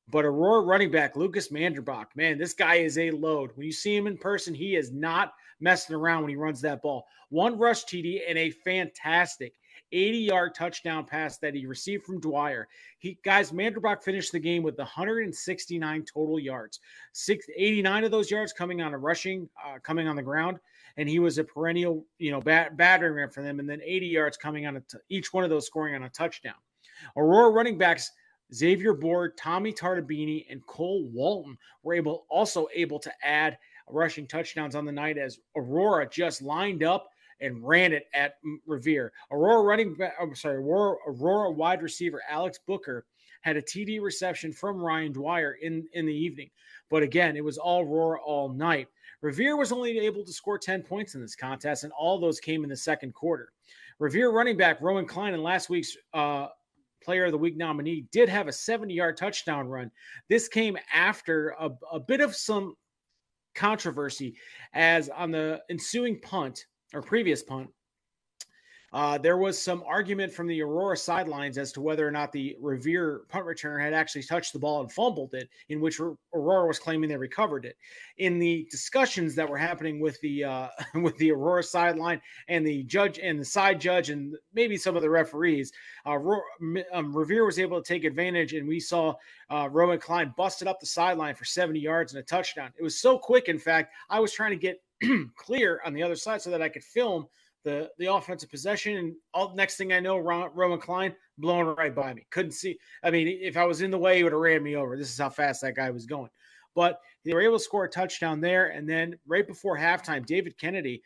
But Aurora running back Lucas Manderbach, man, this guy is a load. When you see him in person, he is not messing around when he runs that ball. 1 rush TD and a fantastic 80-yard touchdown pass that he received from Dwyer. Manderbach finished the game with 169 total yards. 89 of those yards coming on coming on the ground, and he was a perennial, battering ram for them. And then 80 yards coming on each one of those scoring on a touchdown. Aurora running backs Xavier Board, Tommy Tartabini, and Cole Walton were also able to add rushing touchdowns on the night as Aurora just lined up and ran it at Revere. Aurora wide receiver Alex Booker had a TD reception from Ryan Dwyer in the evening. But again, it was all Aurora all night. Revere was only able to score 10 points in this contest, and all those came in the second quarter. Revere running back Rowan Klein in last week's Player of the Week nominee did have a 70-yard touchdown run. This came after a bit of some controversy, as on the ensuing punt or previous punt, there was some argument from the Aurora sidelines as to whether or not the Revere punt returner had actually touched the ball and fumbled it, in which Aurora was claiming they recovered it. In the discussions that were happening with the Aurora sideline and the judge and the side judge and maybe some of the referees, Revere was able to take advantage, and we saw Rowan Klein busted up the sideline for 70 yards and a touchdown. It was so quick, in fact, I was trying to get clear on the other side so that I could film the offensive possession, and next thing I know, Rowan Klein blowing right by me. Couldn't see. I mean, if I was in the way, he would have ran me over. This is how fast that guy was going. But they were able to score a touchdown there, and then right before halftime, David Kennedy,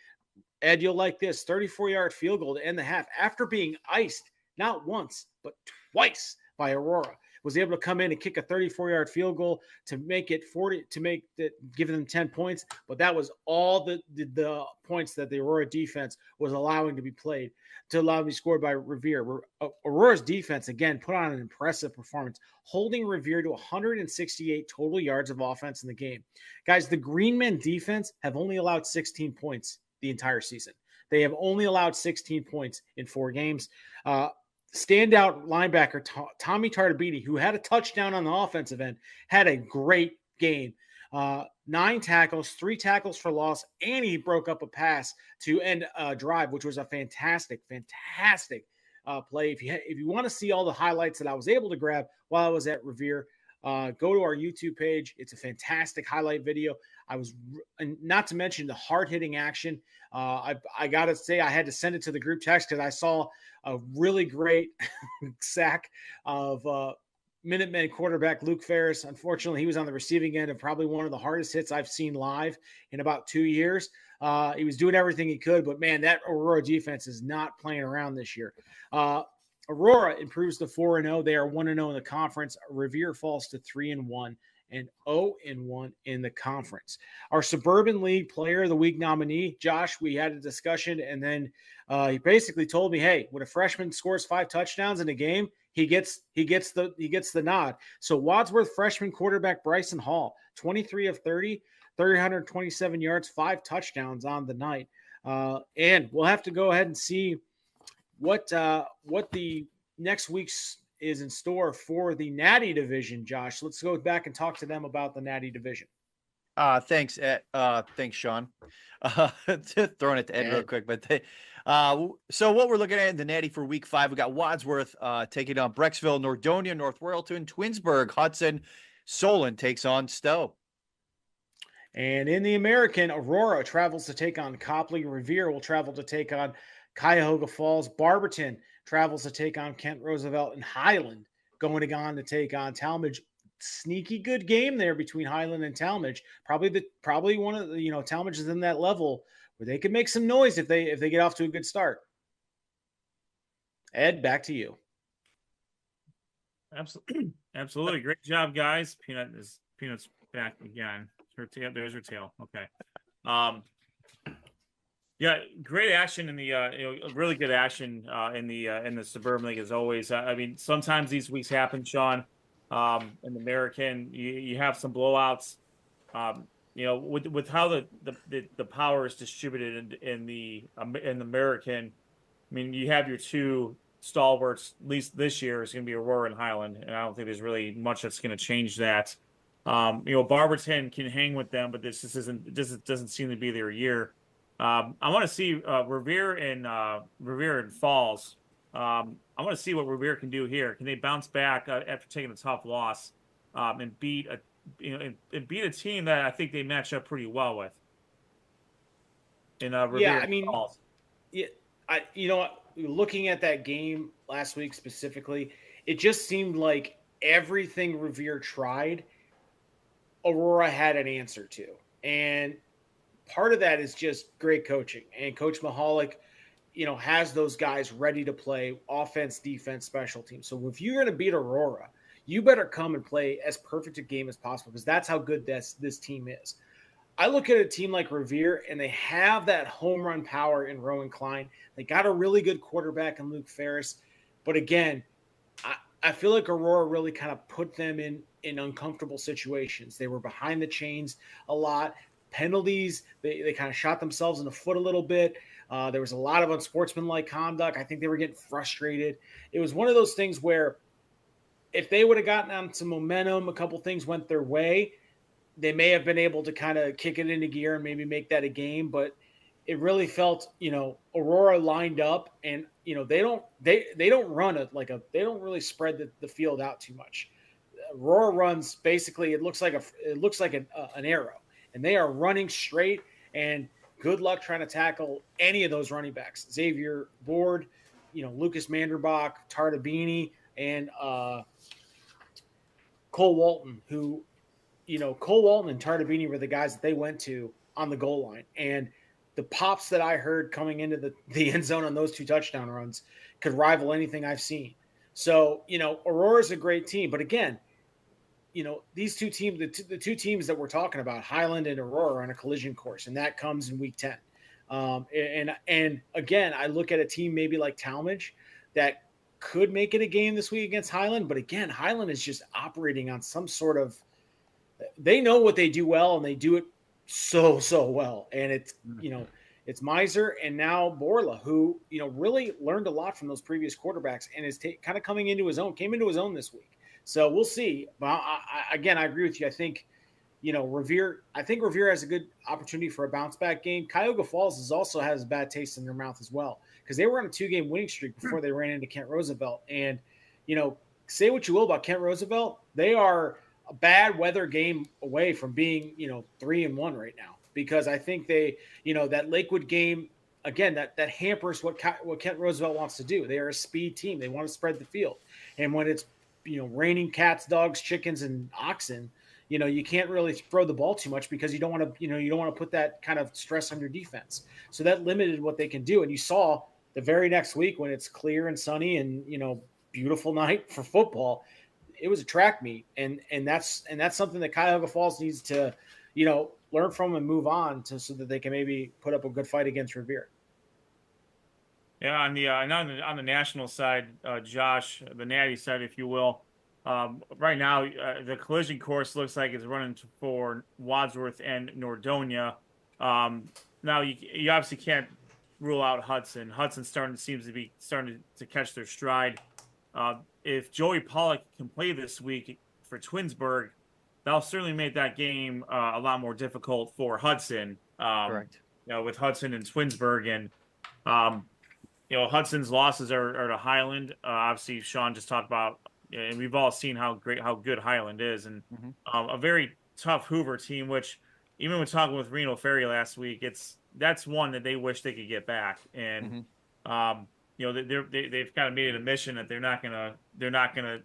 Ed, you'll like this, 34-yard field goal to end the half after being iced not once but twice by Aurora. Was able to come in and kick a 34-yard field goal to make it 40, give them 10 points. But that was all the points that the Aurora defense was allowing to be played, to allow to be scored by Revere. Aurora's defense, again, put on an impressive performance, holding Revere to 168 total yards of offense in the game. Guys, the Greenmen defense have only allowed 16 points the entire season. They have only allowed 16 points in 4 games. Standout linebacker Tommy Tartabini, who had a touchdown on the offensive end, had a great game. 9 tackles, 3 tackles for loss, and he broke up a pass to end a drive, which was a fantastic play. If you want to see all the highlights that I was able to grab while I was at Revere, go to our YouTube page. It's a fantastic highlight video. And not to mention the hard-hitting action. I got to say, I had to send it to the group text because I saw a really great sack of Minutemen quarterback Luke Ferris. Unfortunately, he was on the receiving end of probably one of the hardest hits I've seen live in about 2 years. He was doing everything he could, but man, that Aurora defense is not playing around this year. Aurora improves to 4-0. They are 1-0 in the conference. Revere falls to 3-1 and 0-1 in the conference. Our Suburban League Player of the Week nominee, Josh, we had a discussion, and then he basically told me, hey, when a freshman scores 5 touchdowns in a game, he gets the nod. So Wadsworth freshman quarterback Bryson Hall, 23 of 30, 327 yards, 5 touchdowns on the night. And we'll have to go ahead and see what the next week's is in store for the Natty division, Josh. Let's go back and talk to them about the Natty division. Thanks, Ed. Thanks, Sean. Throwing it to Ed real quick, but so what we're looking at in the Natty for week 5, we got Wadsworth taking on Brecksville, Nordonia, North Royalton, Twinsburg, Hudson, Solon takes on Stowe. And in the American, Aurora travels to take on Copley. Revere will travel to take on Cuyahoga Falls. Barberton travels to take on Kent Roosevelt, and Highland going on to take on Talmadge. Sneaky good game there between Highland and Talmadge. Probably one of the, Talmadge is in that level where they can make some noise if they get off to a good start. Ed, back to you. Absolutely. Great job, guys. Peanut's back again. There's her tail. Okay. Yeah, great action in the really good action in the Suburban League as always. I mean, sometimes these weeks happen, Sean. In the American, you have some blowouts. With how the power is distributed in the American. I mean, you have your 2 stalwarts, at least this year, is going to be Aurora and Highland, and I don't think there's really much that's going to change that. Barberton can hang with them, but this doesn't seem to be their year. I want to see Revere and Falls. I want to see what Revere can do here. Can they bounce back after taking a tough loss and beat a team that I think they match up pretty well with? In Revere and Falls. Yeah, looking at that game last week specifically, it just seemed like everything Revere tried, Aurora had an answer to. And part of that is just great coaching. And Coach Mahalik, has those guys ready to play offense, defense, special teams. So if you're going to beat Aurora, you better come and play as perfect a game as possible, because that's how good this team is. I look at a team like Revere, and they have that home run power in Rowan Klein. They got a really good quarterback in Luke Ferris. But again, I feel like Aurora really kind of put them in uncomfortable situations. They were behind the chains a lot. Penalties, they kind of shot themselves in the foot a little bit. There was a lot of unsportsmanlike conduct. I think they were getting frustrated. It was one of those things where if they would have gotten on some momentum, a couple things went their way, they may have been able to kind of kick it into gear and maybe make that a game. But it really felt, Aurora lined up, and they don't run they don't really spread the field out too much. Aurora runs basically, it looks like an arrow, and they are running straight, and good luck trying to tackle any of those running backs. Xavier Board, Lucas Manderbach, Tardabini, and Cole Walton, who, Cole Walton and Tardabini were the guys that they went to on the goal line. And the pops that I heard coming into the end zone on those 2 touchdown runs could rival anything I've seen. So, Aurora's a great team. But again, these two teams, the two teams that we're talking about, Highland and Aurora, are on a collision course, and that comes in week 10. And again, I look at a team maybe like Talmadge that could make it a game this week against Highland. But again, Highland is just operating on some sort of, they know what they do well, and they do it so well. And it's, it's Miser and now Borla, who, really learned a lot from those previous quarterbacks and is kind of came into his own this week. So we'll see. But I agree with you. I think, Revere has a good opportunity for a bounce back game. Cuyahoga Falls also has a bad taste in their mouth as well, because they were on a 2-game winning streak before they ran into Kent Roosevelt. And, say what you will about Kent Roosevelt, they are a bad weather game away from being, 3-1 right now, because I think they, that Lakewood game, again, that hampers what Kent Roosevelt wants to do. They are a speed team. They want to spread the field. And when it's, raining cats, dogs, chickens, and oxen, you can't really throw the ball too much, because you don't want to put that kind of stress on your defense. So that limited what they can do. And you saw the very next week, when it's clear and sunny and, beautiful night for football, it was a track meet. And that's something that Cuyahoga Falls needs to, learn from and move on so that they can maybe put up a good fight against Revere. Yeah, on the national side, Josh, the Natty side, if you will, right now the collision course looks like it's running for Wadsworth and Nordonia. Now you obviously can't rule out Hudson. Hudson seems to be starting to catch their stride. If Joey Pollock can play this week for Twinsburg, that'll certainly make that game a lot more difficult for Hudson. Correct. With Hudson and Twinsburg, and Hudson's losses are to Highland. Obviously, Sean just talked about, and we've all seen how good Highland is, and a very tough Hoover team. Which, even when talking with Reno Ferry last week, that's one that they wish they could get back. And they've kind of made it a mission that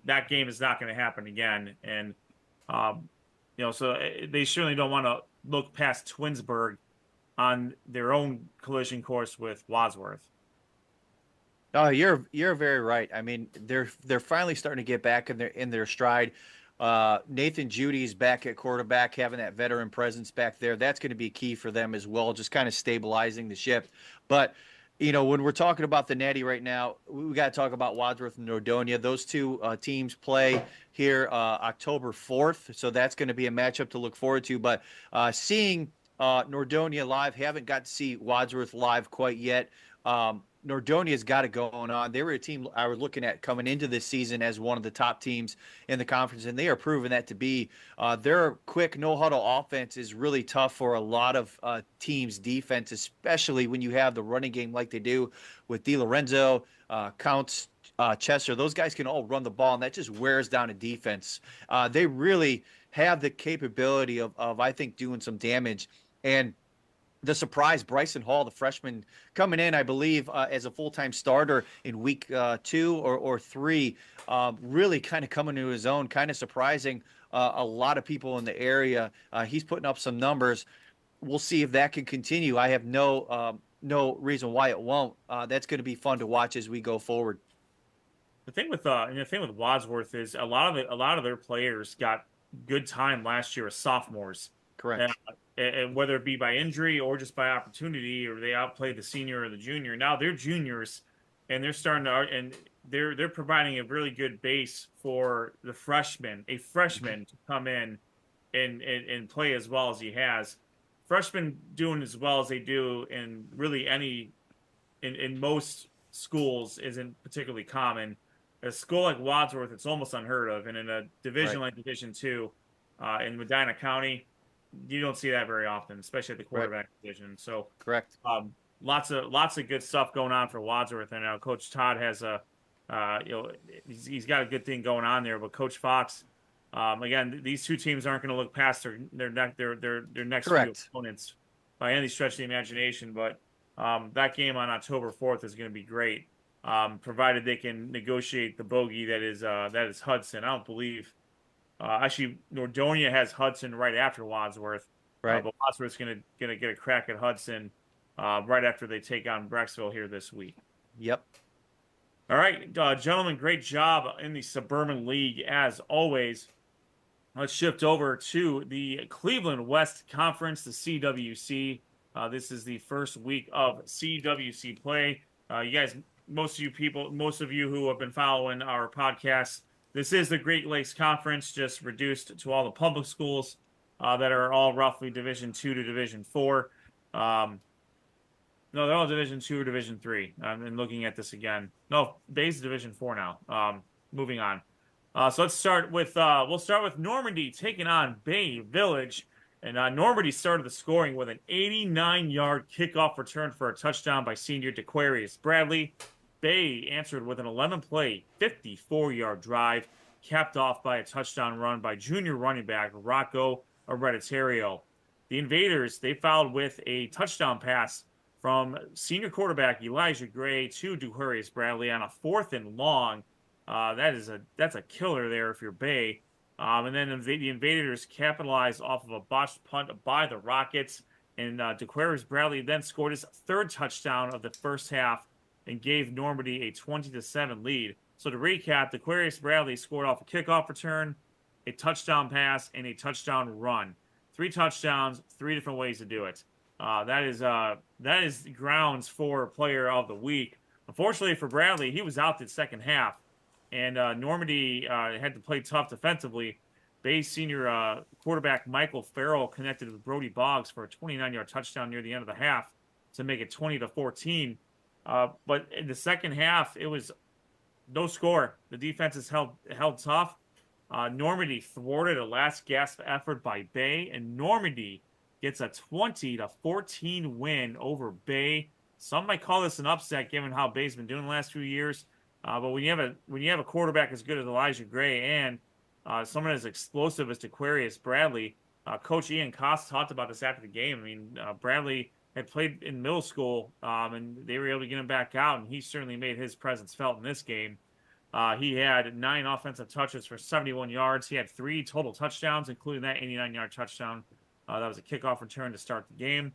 that game is not gonna happen again. And so they certainly don't want to look past Twinsburg on their own collision course with Wadsworth. Oh, you're very right. I mean, they're finally starting to get back in their stride. Nathan Judy's back at quarterback, having that veteran presence back there. That's going to be key for them as well, just kind of stabilizing the ship. But when we're talking about the Natty right now, we got to talk about Wadsworth and Nordonia. Those two teams play here October 4th, so that's going to be a matchup to look forward to. But seeing Nordonia live, haven't got to see Wadsworth live quite yet. Nordonia's got it going on. They were a team I was looking at coming into this season as one of the top teams in the conference, and they are proving that to be. Their quick no-huddle offense is really tough for a lot of teams' defense, especially when you have the running game like they do with DiLorenzo, Counts, Chester. Those guys can all run the ball, and that just wears down a defense. They really have the capability of I think, doing some damage. And the surprise, Bryson Hall, the freshman, coming in, I believe, as a full-time starter in week 2 or 3, really kind of coming to his own, kind of surprising a lot of people in the area. He's putting up some numbers. We'll see if that can continue. I have no reason why it won't. That's going to be fun to watch as we go forward. The thing with Wadsworth is a lot of their players got good time last year as sophomores. Correct. And whether it be by injury or just by opportunity, or they outplayed the senior or the junior. Now they're juniors, and they're providing a really good base for a freshman to come in and play as well as he has. Freshmen doing as well as they do in really in most schools isn't particularly common. A school like Wadsworth, it's almost unheard of, and in a division like Division II, in Medina County, you don't see that very often, especially at the quarterback position. So correct. Lots of good stuff going on for Wadsworth, and Coach Todd has he's got a good thing going on there. But Coach Fox, again, these two teams aren't going to look past their next few opponents by any stretch of the imagination. But that game on October 4th is going to be great, provided they can negotiate the bogey that is Hudson. I don't believe. Actually, Nordonia has Hudson right after Wadsworth. Right. But Wadsworth's gonna get a crack at Hudson right after they take on Brecksville here this week. Yep. All right, gentlemen, great job in the Suburban League as always. Let's shift over to the Cleveland West Conference, the CWC. This is the first week of CWC play. You guys, most of you who have been following our podcast, this is the Great Lakes Conference, just reduced to all the public schools that are all roughly Division II to Division IV. No, they're all Division II or Division III. I'm looking at this again. No, Bay's Division IV now. Moving on. So let's start with we'll start with Normandy taking on Bay Village, and Normandy started the scoring with an 89-yard kickoff return for a touchdown by senior DeQuarius Bradley. Bay answered with an 11-play, 54-yard drive, capped off by a touchdown run by junior running back Rocco Hereditario. The Invaders, they followed with a touchdown pass from senior quarterback Elijah Gray to DeQuarius Bradley on a 4th and long. That's a killer there if you're Bay. And then the Invaders capitalized off of a botched punt by the Rockets, and DeQuarius Bradley then scored his 3rd touchdown of the first half and gave Normandy a 20-7 lead. So to recap, DeQuarius Bradley scored off a kickoff return, a touchdown pass, and a touchdown run. 3 touchdowns, 3 different ways to do it. That is grounds for Player of the Week. Unfortunately for Bradley, he was out the second half, and Normandy had to play tough defensively. Bay's senior quarterback Michael Farrell connected with Brody Boggs for a 29-yard touchdown near the end of the half to make it 20-14. But in the second half, it was no score. The defenses held tough. Normandy thwarted a last gasp effort by Bay, and Normandy gets a 20-14 win over Bay. Some might call this an upset given how Bay's been doing the last few years. But when you have a quarterback as good as Elijah Gray and someone as explosive as DeQuarius Bradley, Coach Ian Koss talked about this after the game. I mean, Bradley had played in middle school, and they were able to get him back out, and he certainly made his presence felt in this game. He had 9 offensive touches for 71 yards. He had 3 total touchdowns, including that 89-yard touchdown. That was a kickoff return to start the game.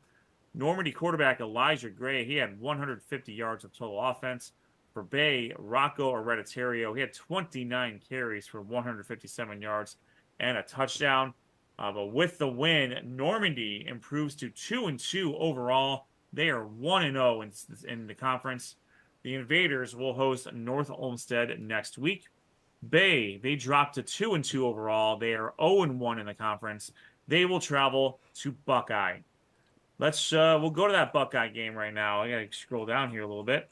Normandy quarterback Elijah Gray, he had 150 yards of total offense. For Bay, Rocco Hereditario, he had 29 carries for 157 yards and a touchdown. But with the win, Normandy improves to 2-2 overall. They are 1-0 in the conference. The Invaders will host North Olmsted next week. Bay, they dropped to 2-2 overall. They are 0-1 in the conference. They will travel to Buckeye. We'll go to that Buckeye game right now. I got to scroll down here a little bit.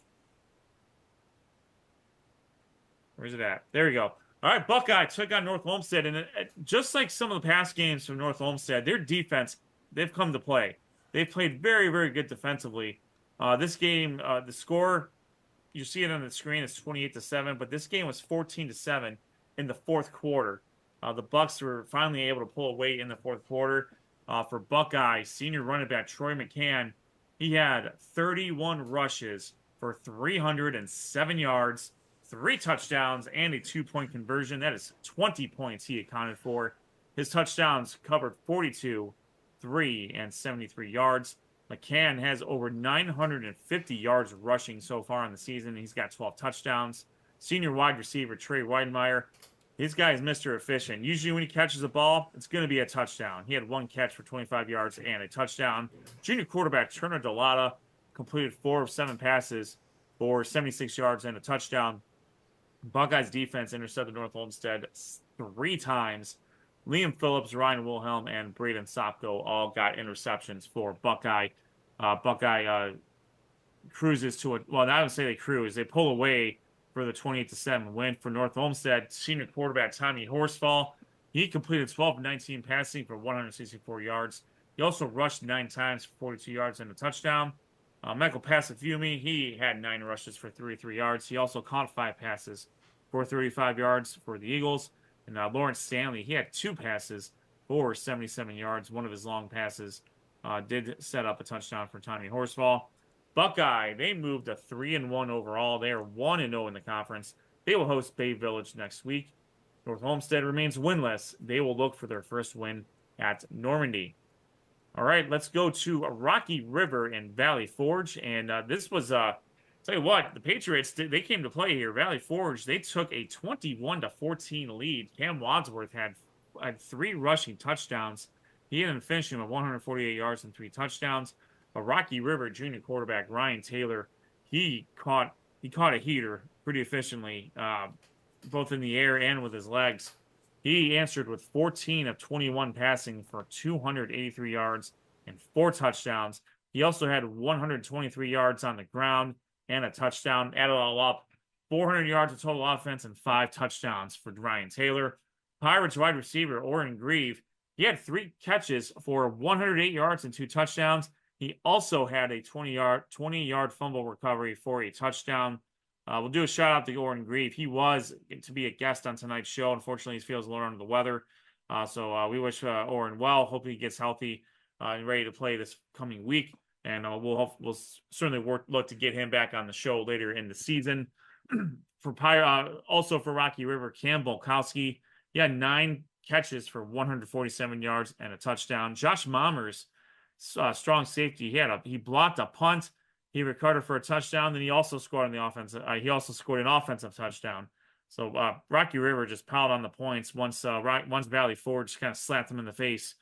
Where's it at? There we go. All right, Buckeye took on North Olmsted, and just like some of the past games from North Olmsted, their defense, they've come to play. They've played very, very good defensively. This game, the score, you see it on the screen, it's 28-7, but this game was 14-7 in the fourth quarter. The Bucks were finally able to pull away in the fourth quarter. For Buckeye, senior running back Troy McCann, he had 31 rushes for 307 yards, 3 touchdowns, and a 2-point conversion. That is 20 points he accounted for. His touchdowns covered 42, 3, and 73 yards. McCann has over 950 yards rushing so far in the season. He's got 12 touchdowns. Senior wide receiver Trey Weidenmeyer, this guy is Mr. Efficient. Usually when he catches a ball, it's going to be a touchdown. He had 1 catch for 25 yards and a touchdown. Junior quarterback Turner Delata completed 4 of 7 passes for 76 yards and a touchdown. Buckeyes defense intercepted North Olmsted 3 times. Liam Phillips, Ryan Wilhelm, and Braden Sopko all got interceptions for Buckeye. Buckeye cruises to I would say they cruise. They pull away for the 28-7 win for North Olmsted. Senior quarterback Tommy Horsfall, he completed 12 of 19 passing for 164 yards. He also rushed 9 times for 42 yards and a touchdown. Michael Passafiumi, he had 9 rushes for 33 yards. He also caught 5 passes for 35 yards for the Eagles. And Lawrence Stanley, he had 2 passes for 77 yards. One of his long passes did set up a touchdown for Tommy Horsfall. Buckeye, they moved to 3-1 overall. They are 1-0 in the conference. They will host Bay Village next week. North Olmsted remains winless. They will look for their first win at Normandy. All right, let's go to Rocky River and Valley Forge. And this was, tell you what, the Patriots, they came to play here. Valley Forge, they took a 21-14 lead. Cam Wadsworth had 3 rushing touchdowns. He ended up finishing with 148 yards and 3 touchdowns. But Rocky River junior quarterback Ryan Taylor, he caught a heater pretty efficiently, both in the air and with his legs. He answered with 14 of 21 passing for 283 yards and 4 touchdowns. He also had 123 yards on the ground and a touchdown. Add it all up, 400 yards of total offense and 5 touchdowns for Ryan Taylor. Pirates wide receiver Oran Grieve, he had 3 catches for 108 yards and 2 touchdowns. He also had a 20-yard fumble recovery for a touchdown. We'll do a shout-out to Oran Grieve. He was to be a guest on tonight's show. Unfortunately, he feels a little under the weather. So we wish Oran well. Hopefully he gets healthy and ready to play this coming week. And we'll certainly look to get him back on the show later in the season. Also for Rocky River, Cam Volkowski, he had 9 catches for 147 yards and a touchdown. Josh Mammers, strong safety. He blocked a punt. He recovered for a touchdown. Then he also scored on the offense. He also scored an offensive touchdown. So Rocky River just piled on the points once Valley Forge kind of slapped him in the face.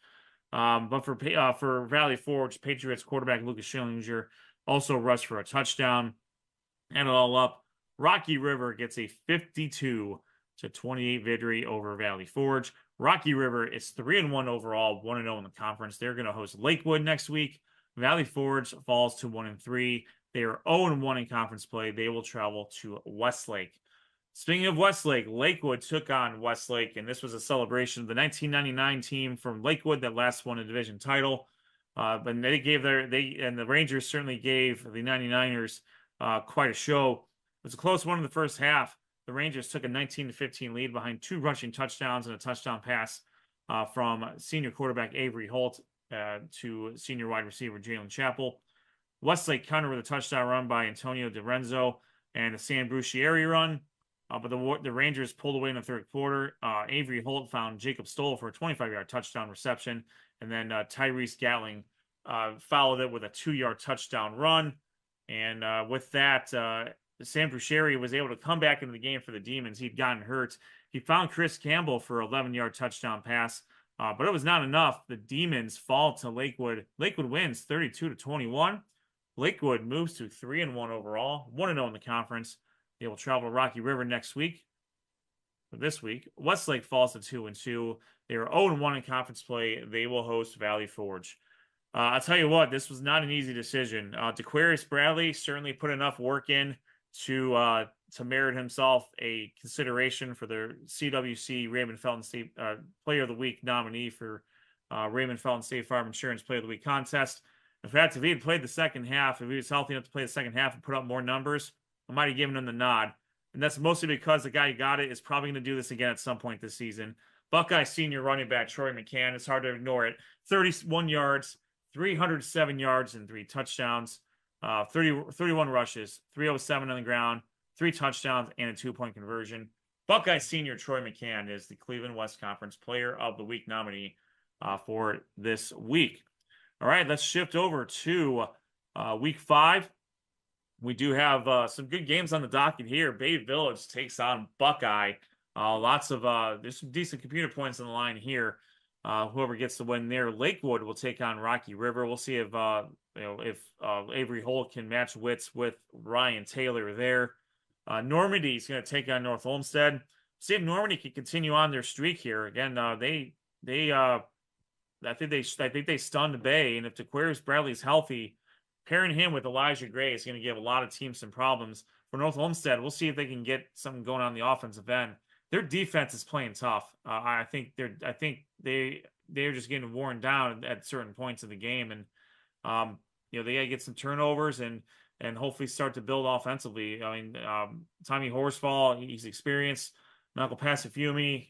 But for Valley Forge, Patriots quarterback Lucas Schillinger also rushed for a touchdown. Add it all up, Rocky River gets a 52-28 victory over Valley Forge. Rocky River is 3-1 overall, 1-0 in the conference. They're going to host Lakewood next week. Valley Forge falls to 1-3. They are 0-1 in conference play. They will travel to Westlake. Speaking of Westlake, Lakewood took on Westlake, and this was a celebration of the 1999 team from Lakewood that last won a division title. But the Rangers certainly gave the 99ers quite a show. It was a close one in the first half. The Rangers took a 19-15 lead behind 2 rushing touchdowns and a touchdown pass from senior quarterback Avery Holt to senior wide receiver Jalen Chappell. Westlake countered with a touchdown run by Antonio DiRenzo and a San Brucieri run. But the Rangers pulled away in the third quarter. Avery Holt found Jacob Stoll for a 25-yard touchdown reception. And then Tyrese Gatling followed it with a 2-yard touchdown run. And with that, Sam Brucieri was able to come back into the game for the Demons. He'd gotten hurt. He found Chris Campbell for an 11-yard touchdown pass. But it was not enough. The Demons fall to Lakewood. Lakewood wins 32-21. Lakewood moves to 3-1 overall, 1-0 in the conference. They will travel to Rocky River next week. For this week, Westlake falls to 2-2. They are 0-1 in conference play. They will host Valley Forge. I'll tell you what, this was not an easy decision. DeQuarius Bradley certainly put enough work in to to merit himself a consideration for the CWC Raymond Felton State Player of the Week nominee for Raymond Felton State Farm Insurance Player of the Week contest. In fact, if he had played the second half, if he was healthy enough to play the second half and put up more numbers, I might have given him the nod. And that's mostly because the guy who got it is probably going to do this again at some point this season. Buckeye senior running back Troy McCann, it's hard to ignore it. 31 yards, 307 yards, and 3 touchdowns. 31 rushes, 307 on the ground, 3 touchdowns, and a 2-point conversion. Buckeye senior Troy McCann is the Cleveland West Conference Player of the Week nominee for this week. All right, let's shift over to week 5. We do have some good games on the docket here. Bay Village takes on Buckeye. There's some decent computer points on the line here. Whoever gets the win there, Lakewood will take on Rocky River. We'll see if Avery Holt can match wits with Ryan Taylor there. Normandy is going to take on North Olmsted. See if Normandy can continue on their streak here. Again, I think they stunned Bay, and if DeQuarius Bradley's healthy, pairing him with Elijah Gray is going to give a lot of teams some problems. For North Olmsted, we'll see if they can get something going on the offensive end. Their defense is playing tough. I think they're just getting worn down at certain points of the game, and they got to get some turnovers and hopefully start to build offensively. I mean, Tommy Horsfall, he's experienced. Michael Passafiumi,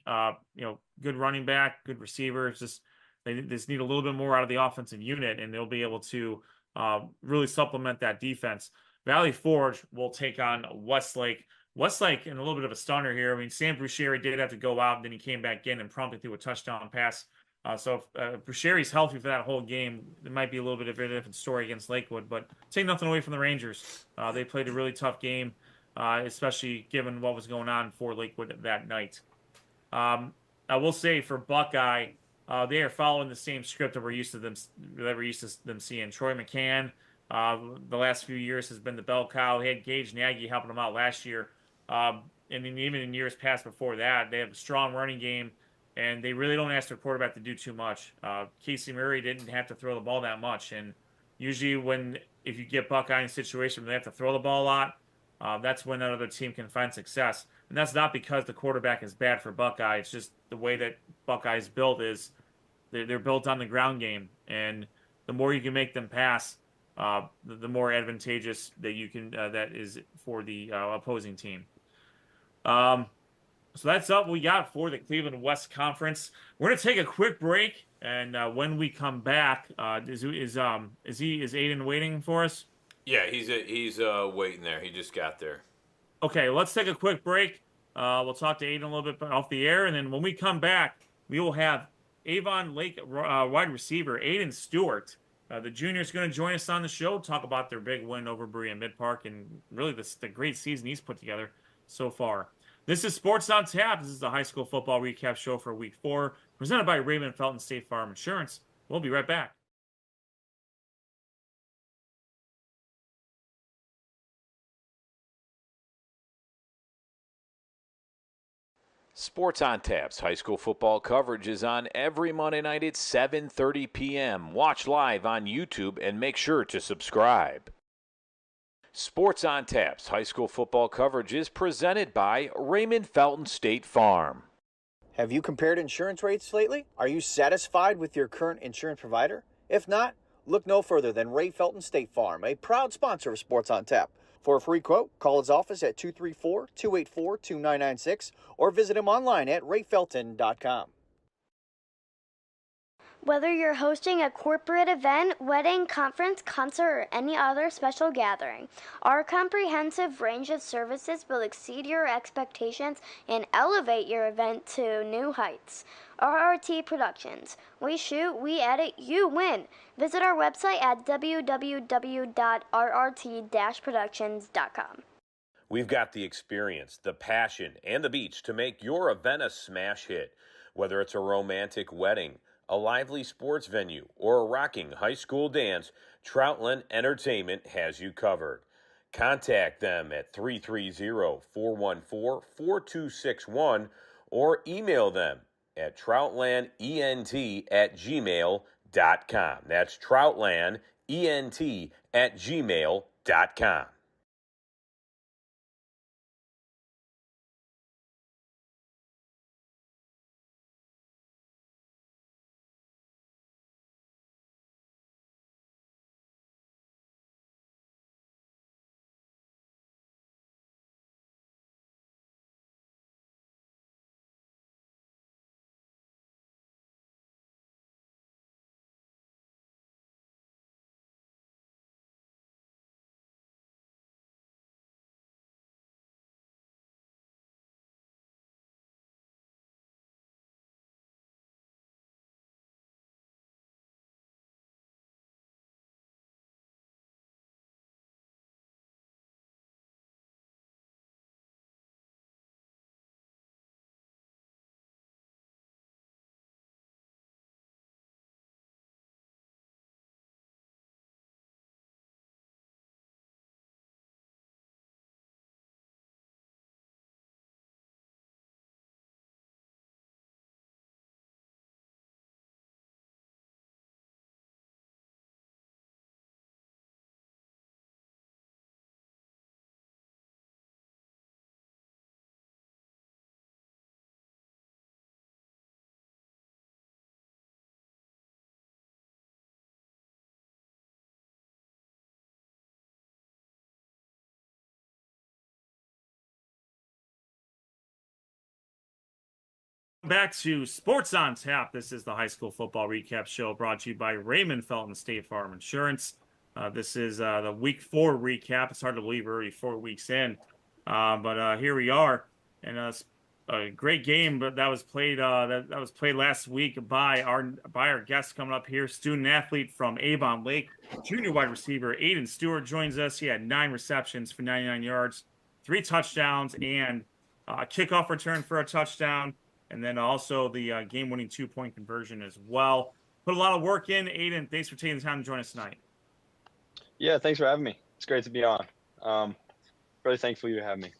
good running back, good receiver. It's just they just need a little bit more out of the offensive unit, and they'll be able to really supplement that defense. Valley Forge will take on Westlake. Westlake in a little bit of a stunner here. I mean, Sam Brucheri did have to go out, and then he came back in and promptly threw a touchdown pass. So if Brucheri's healthy for that whole game, it might be a little bit of a different story against Lakewood. But take nothing away from the Rangers. They played a really tough game, especially given what was going on for Lakewood that night. I will say for Buckeye, they are following the same script that we're used to them seeing. Troy McCann, the last few years has been the bell cow. He had Gage Nagy helping him out last year. And even in years past before that, they have a strong running game, and they really don't ask their quarterback to do too much. Casey Murray didn't have to throw the ball that much, and usually if you get Buckeye in a situation where they have to throw the ball a lot, that's when another team can find success. And that's not because the quarterback is bad for Buckeye. It's just the way that Buckeye's built is they're built on the ground game, and the more you can make them pass, the more advantageous that is for the opposing team. So that's all we got for the Cleveland West Conference. We're gonna take a quick break, and when we come back, is Aidan waiting for us? Yeah, he's waiting there. He just got there. Okay, let's take a quick break. We'll talk to Aidan a little bit off the air, and then when we come back, we will have Avon Lake wide receiver Aidan Stewart. The junior is going to join us on the show, talk about their big win over Berea Mid-Park and really the great season he's put together so far. This is Sports on Tap. This is the high school football recap show for week 4, presented by Raymond Felton State Farm Insurance. We'll be right back. Sports on Tap's high school football coverage is on every Monday night at 7:30 p.m. Watch live on YouTube and make sure to subscribe. Sports on Tap's high school football coverage is presented by Raymond Felton State Farm. Have you compared insurance rates lately? Are you satisfied with your current insurance provider? If not, look no further than Ray Felton State Farm, a proud sponsor of Sports on Tap. For a free quote, call his office at 234-284-2996 or visit him online at rayfelton.com. Whether you're hosting a corporate event, wedding, conference, concert, or any other special gathering, our comprehensive range of services will exceed your expectations and elevate your event to new heights. RRT Productions. We shoot, we edit, you win. Visit our website at www.rrt-productions.com. We've got the experience, the passion, and the beach to make your event a smash hit. Whether it's a romantic wedding, a lively sports venue, or a rocking high school dance, Troutland Entertainment has you covered. Contact them at 330-414-4261 or email them at troutlandent@gmail.com. That's troutlandent@gmail.com. Back to Sports on Tap. This is the high school football recap show brought to you by Raymond Felton State Farm Insurance. This is the week 4 recap. It's hard to believe we're already 4 weeks in, but here we are, and a great game that was played that was played last week by our guest coming up here, student athlete from Avon Lake, junior wide receiver Aidan Stewart joins us. He had 9 receptions for 99 yards, 3 touchdowns, and a kickoff return for a touchdown. And then also the game-winning 2-point conversion as well. Put a lot of work in. Aidan, thanks for taking the time to join us tonight. Yeah, thanks for having me. It's great to be on. Really thankful you have me.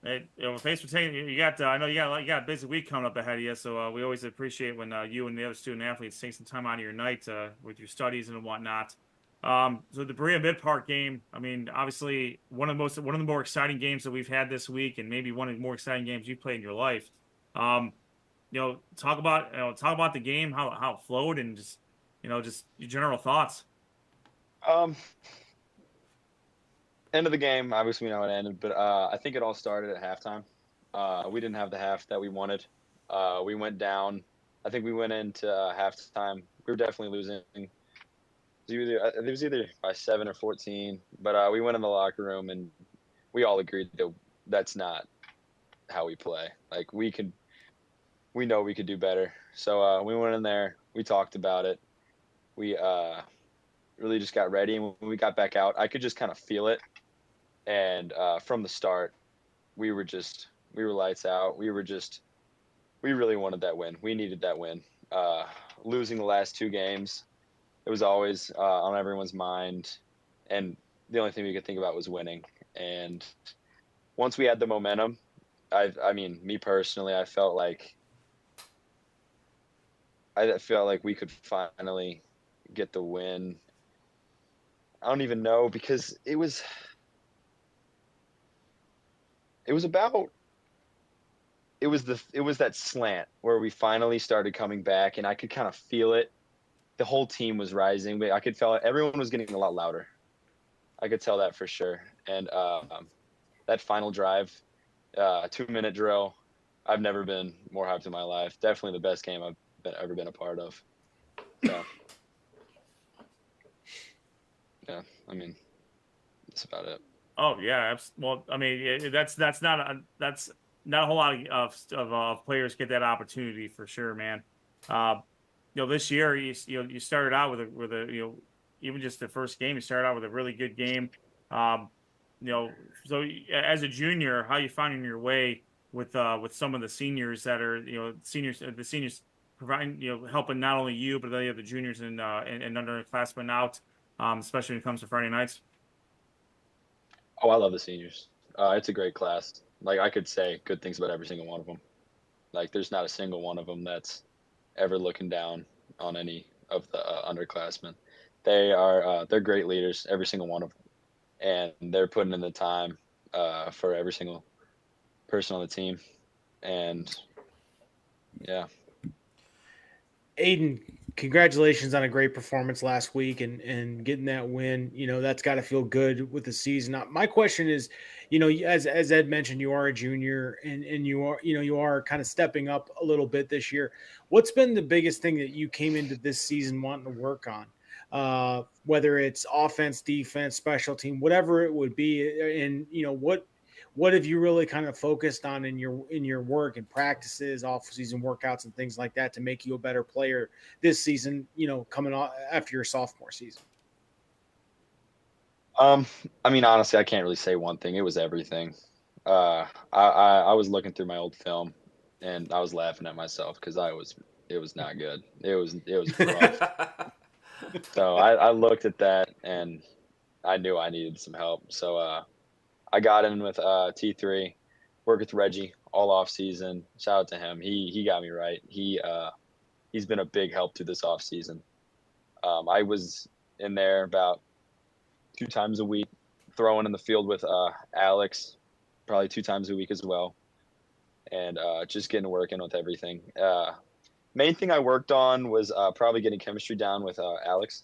Hey, thanks for taking. You got. I know you got a busy week coming up ahead of you. So we always appreciate when you and the other student athletes take some time out of your night with your studies and whatnot. So the Berea Mid-Park game. I mean, obviously one of the more exciting games that we've had this week, and maybe one of the more exciting games you've played in your life. Talk about the game, how it flowed, and just your general thoughts. End of the game, obviously we know it ended, but I think it all started at halftime. We didn't have the half that we wanted. We went down. I think we went into halftime. We were definitely losing. It was either by 7 or 14, but we went in the locker room and we all agreed that that's not how we play. Like we know we could do better. So we went in there, we talked about it. We really just got ready. And when we got back out, I could just kind of feel it. And from the start, we were lights out. We really wanted that win. We needed that win. Losing the last 2 games, it was always on everyone's mind. And the only thing we could think about was winning. And once we had the momentum, I mean, me personally, I felt like we could finally get the win. I don't even know, because it was that slant where we finally started coming back, and I could kind of feel it. The whole team was rising, but I could feel it. Everyone was getting a lot louder. I could tell that for sure. And that final drive, 2-minute drill, I've never been more hyped in my life. Definitely the best game I've ever been a part of. So, yeah, I mean, that's about it. Oh yeah, well, I mean, that's not a whole lot of players get that opportunity for sure, man. This year you started out with a even just the first game, you started out with a really good game. So as a junior, how are you finding your way with some of the seniors that are the seniors providing helping not only you but the other juniors and underclassmen out, especially when it comes to Friday nights? Oh, I love the seniors. It's a great class. Like, I could say good things about every single one of them. Like, there's not a single one of them that's ever looking down on any of the underclassmen. They're great leaders, every single one of them, and they're putting in the time for every single person on the team. And yeah. Aidan, congratulations on a great performance last week and getting that win. That's got to feel good with the season. Now, my question is, as Ed mentioned, you are a junior and you are kind of stepping up a little bit this year. What's been the biggest thing that you came into this season wanting to work on? Whether it's offense, defense, special team, whatever it would be. And, what have you really kind of focused on in your work and practices, off-season workouts and things like that to make you a better player this season, coming off after your sophomore season? I mean, honestly, I can't really say one thing. It was everything. I was looking through my old film and I was laughing at myself because it was not good. It was rough. So I looked at that and I knew I needed some help. So I got in with T3, worked with Reggie all off season. Shout out to him. He got me right. He's been a big help to this off season. I was in there about 2 times a week, throwing in the field with Alex, probably 2 times a week as well, and just getting working with everything. Main thing I worked on was probably getting chemistry down with Alex.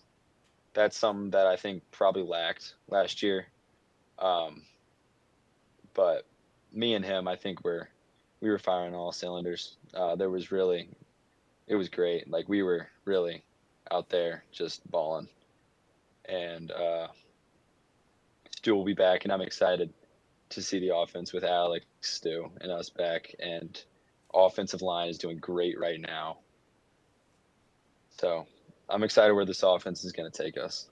That's something that I think probably lacked last year. But me and him, I think we're were firing all cylinders. It was great. Like, we were really out there just balling. And Stu will be back, and I'm excited to see the offense with Alex, Stu, and us back. And offensive line is doing great right now. So I'm excited where this offense is going to take us.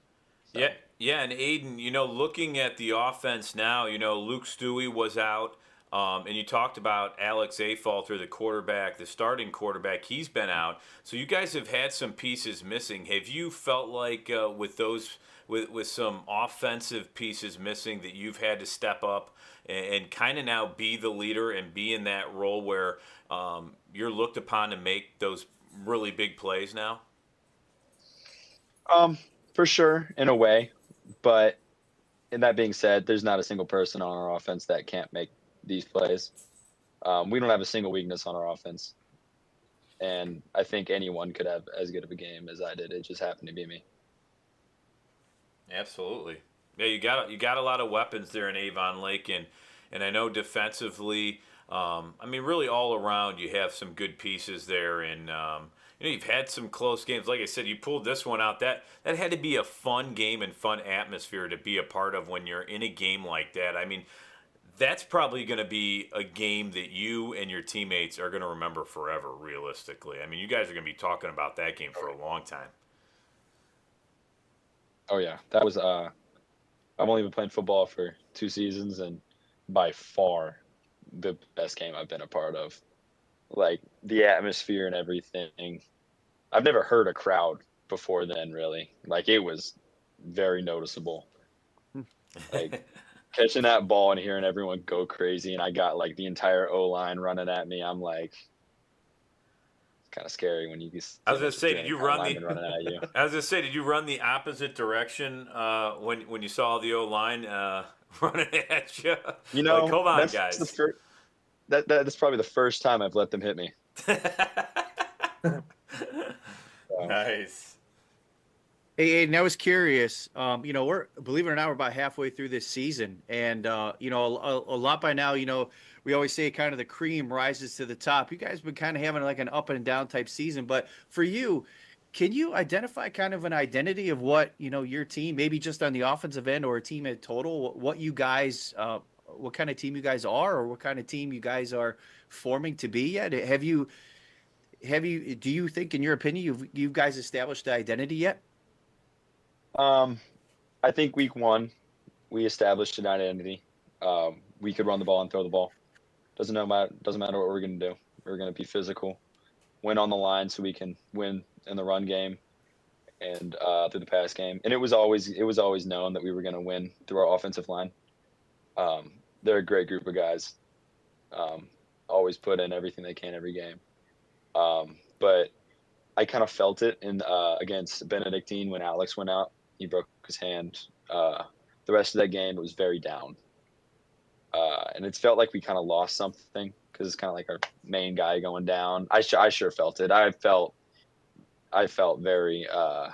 So. Yeah, and Aidan, looking at the offense now, Luke Stewie was out, and you talked about Alex Afalter, the quarterback, the starting quarterback. He's been out, so you guys have had some pieces missing. Have you felt like with some offensive pieces missing that you've had to step up and kind of now be the leader and be in that role where you're looked upon to make those really big plays now? For sure, in a way. But in that being said, there's not a single person on our offense that can't make these plays. We don't have a single weakness on our offense. And I think anyone could have as good of a game as I did. It just happened to be me. Absolutely. Yeah, you got a lot of weapons there in Avon Lake, and I know defensively, really all around you have some good pieces there, and you've had some close games. Like I said, you pulled this one out. That had to be a fun game and fun atmosphere to be a part of when you're in a game like that. I mean, that's probably going to be a game that you and your teammates are going to remember forever, realistically. I mean, you guys are going to be talking about that game for a long time. Oh, yeah. That was I've only been playing football for 2 seasons, and by far the best game I've been a part of. Like, the atmosphere and everything. I've never heard a crowd before then, really. Like, it was very noticeable. Like, catching that ball and hearing everyone go crazy, and I got, like, the entire O-line running at me. I'm like, it's kind of scary when you just. I was gonna say, did you run running at you? I was gonna say, did you run the opposite direction when you saw the O-line running at you? Like, hold on, guys. That's probably the first time I've let them hit me. Nice. Hey, Aiden, I was curious. We're, believe it or not, we're about halfway through this season, and a lot by now. We always say kind of the cream rises to the top. You guys have been kind of having like an up and down type season, but for you, can you identify kind of an identity of what your team, maybe just on the offensive end or a team in total, what you guys, what kind of team you guys are, or what kind of team you guys are forming to be yet? Do you think, in your opinion, you guys established the identity yet? I think week 1, we established an identity. We could run the ball and throw the ball. Doesn't matter what we're going to do. We're going to be physical, win on the line so we can win in the run game and through the pass game. And it was always known that we were going to win through our offensive line. They're a great group of guys. Always put in everything they can every game. But I kind of felt it in against Benedictine when Alex went out. He broke his hand. The rest of that game, it was very down. And it felt like we kind of lost something because it's kind of like our main guy going down. I sure felt it. I felt very I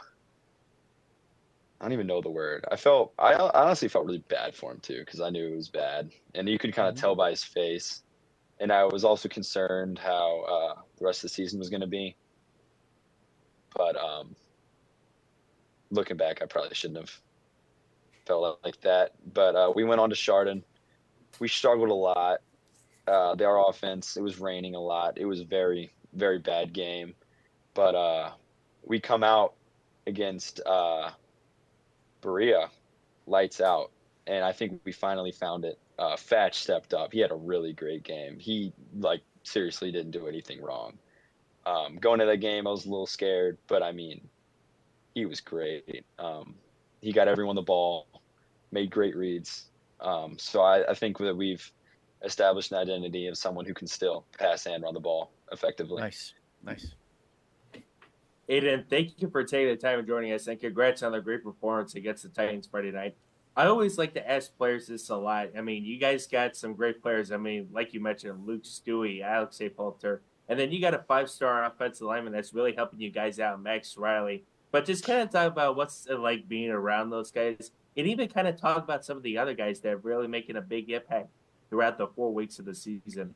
don't even know the word. I honestly felt really bad for him too, because I knew it was bad, and you could kind of tell by his face. And I was also concerned how the rest of the season was going to be. But looking back, I probably shouldn't have felt like that. But we went on to Chardon. We struggled a lot. Our offense, it was raining a lot. It was a very, very bad game. But we come out against Berea, lights out. And I think we finally found it. Fatch stepped up. He had a really great game. He, seriously didn't do anything wrong. Going to that game, I was a little scared, but I mean, he was great. He got everyone the ball, made great reads. So I think that we've established an identity of someone who can still pass and run the ball effectively. Nice. Aidan, thank you for taking the time and joining us, and congrats on the great performance against the Titans Friday night. I always like to ask players this a lot. I mean, you guys got some great players. I mean, like you mentioned, Luke Stewie, Alex Afalter, and then you got a 5-star offensive lineman that's really helping you guys out, Max Riley. But just kind of talk about what's it like being around those guys, and even kind of talk about some of the other guys that are really making a big impact throughout the 4 weeks of the season.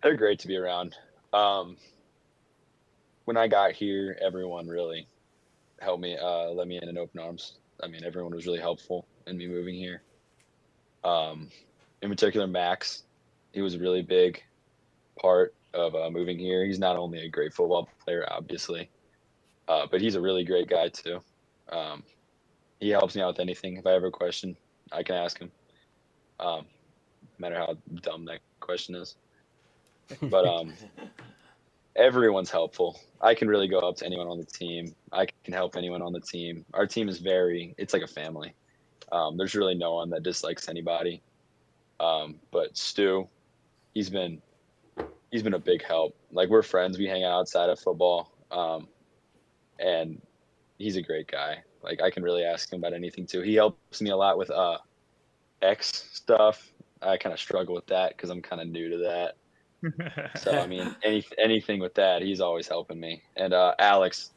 They're great to be around. When I got here, everyone really helped me, let me in open arms. I mean, everyone was really helpful in me moving here. In particular, Max, he was a really big part of moving here. He's not only a great football player, obviously, but he's a really great guy too. He helps me out with anything. If I have a question, I can ask him, no matter how dumb that question is. But everyone's helpful. I can really go up to anyone on the team. I can help anyone on the team. Our team is it's like a family. There's really no one that dislikes anybody. But Stu, he's been a big help. Like, we're friends. We hang out outside of football. And he's a great guy. Like, I can really ask him about anything too. He helps me a lot with X stuff. I kind of struggle with that because I'm kind of new to that. So I mean, anything with that, he's always helping me. And Alex,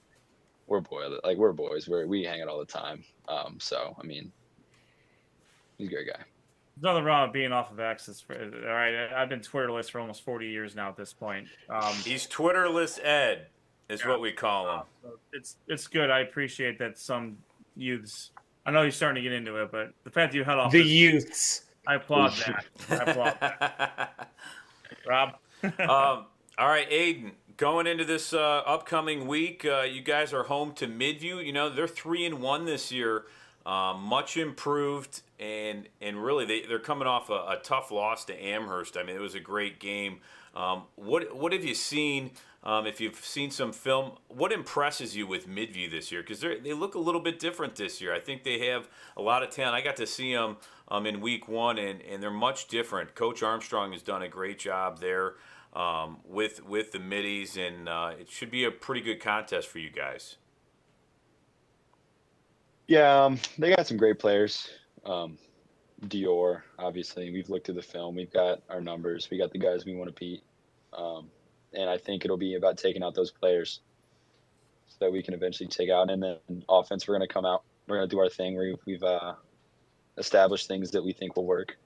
we're boys. We hang out all the time. So I mean, he's a great guy. There's nothing wrong with being off of X. All right, I've been Twitterless for almost 40 years now at this point. He's Twitterless Ed, is what we call him. It's good. I appreciate that some youths. I know you're starting to get into it, but the fact that you held off youths. I applaud that. Rob. All right, Aidan. Going into this upcoming week, you guys are home to Midview. You know, they're 3-1 this year, much improved, and really they're coming off a tough loss to Amherst. I mean, it was a great game. What have you seen? If you've seen some film, what impresses you with Midview this year? Because they look a little bit different this year. I think they have a lot of talent. I got to see them in week 1, and they're much different. Coach Armstrong has done a great job there with the middies, and it should be a pretty good contest for you guys. Yeah, they got some great players. Dior, obviously, we've looked at the film. We've got our numbers. We got the guys we want to beat. And I think it'll be about taking out those players so that we can eventually take out. And then offense, we're going to come out. We're going to do our thing. We've established things that we think will work.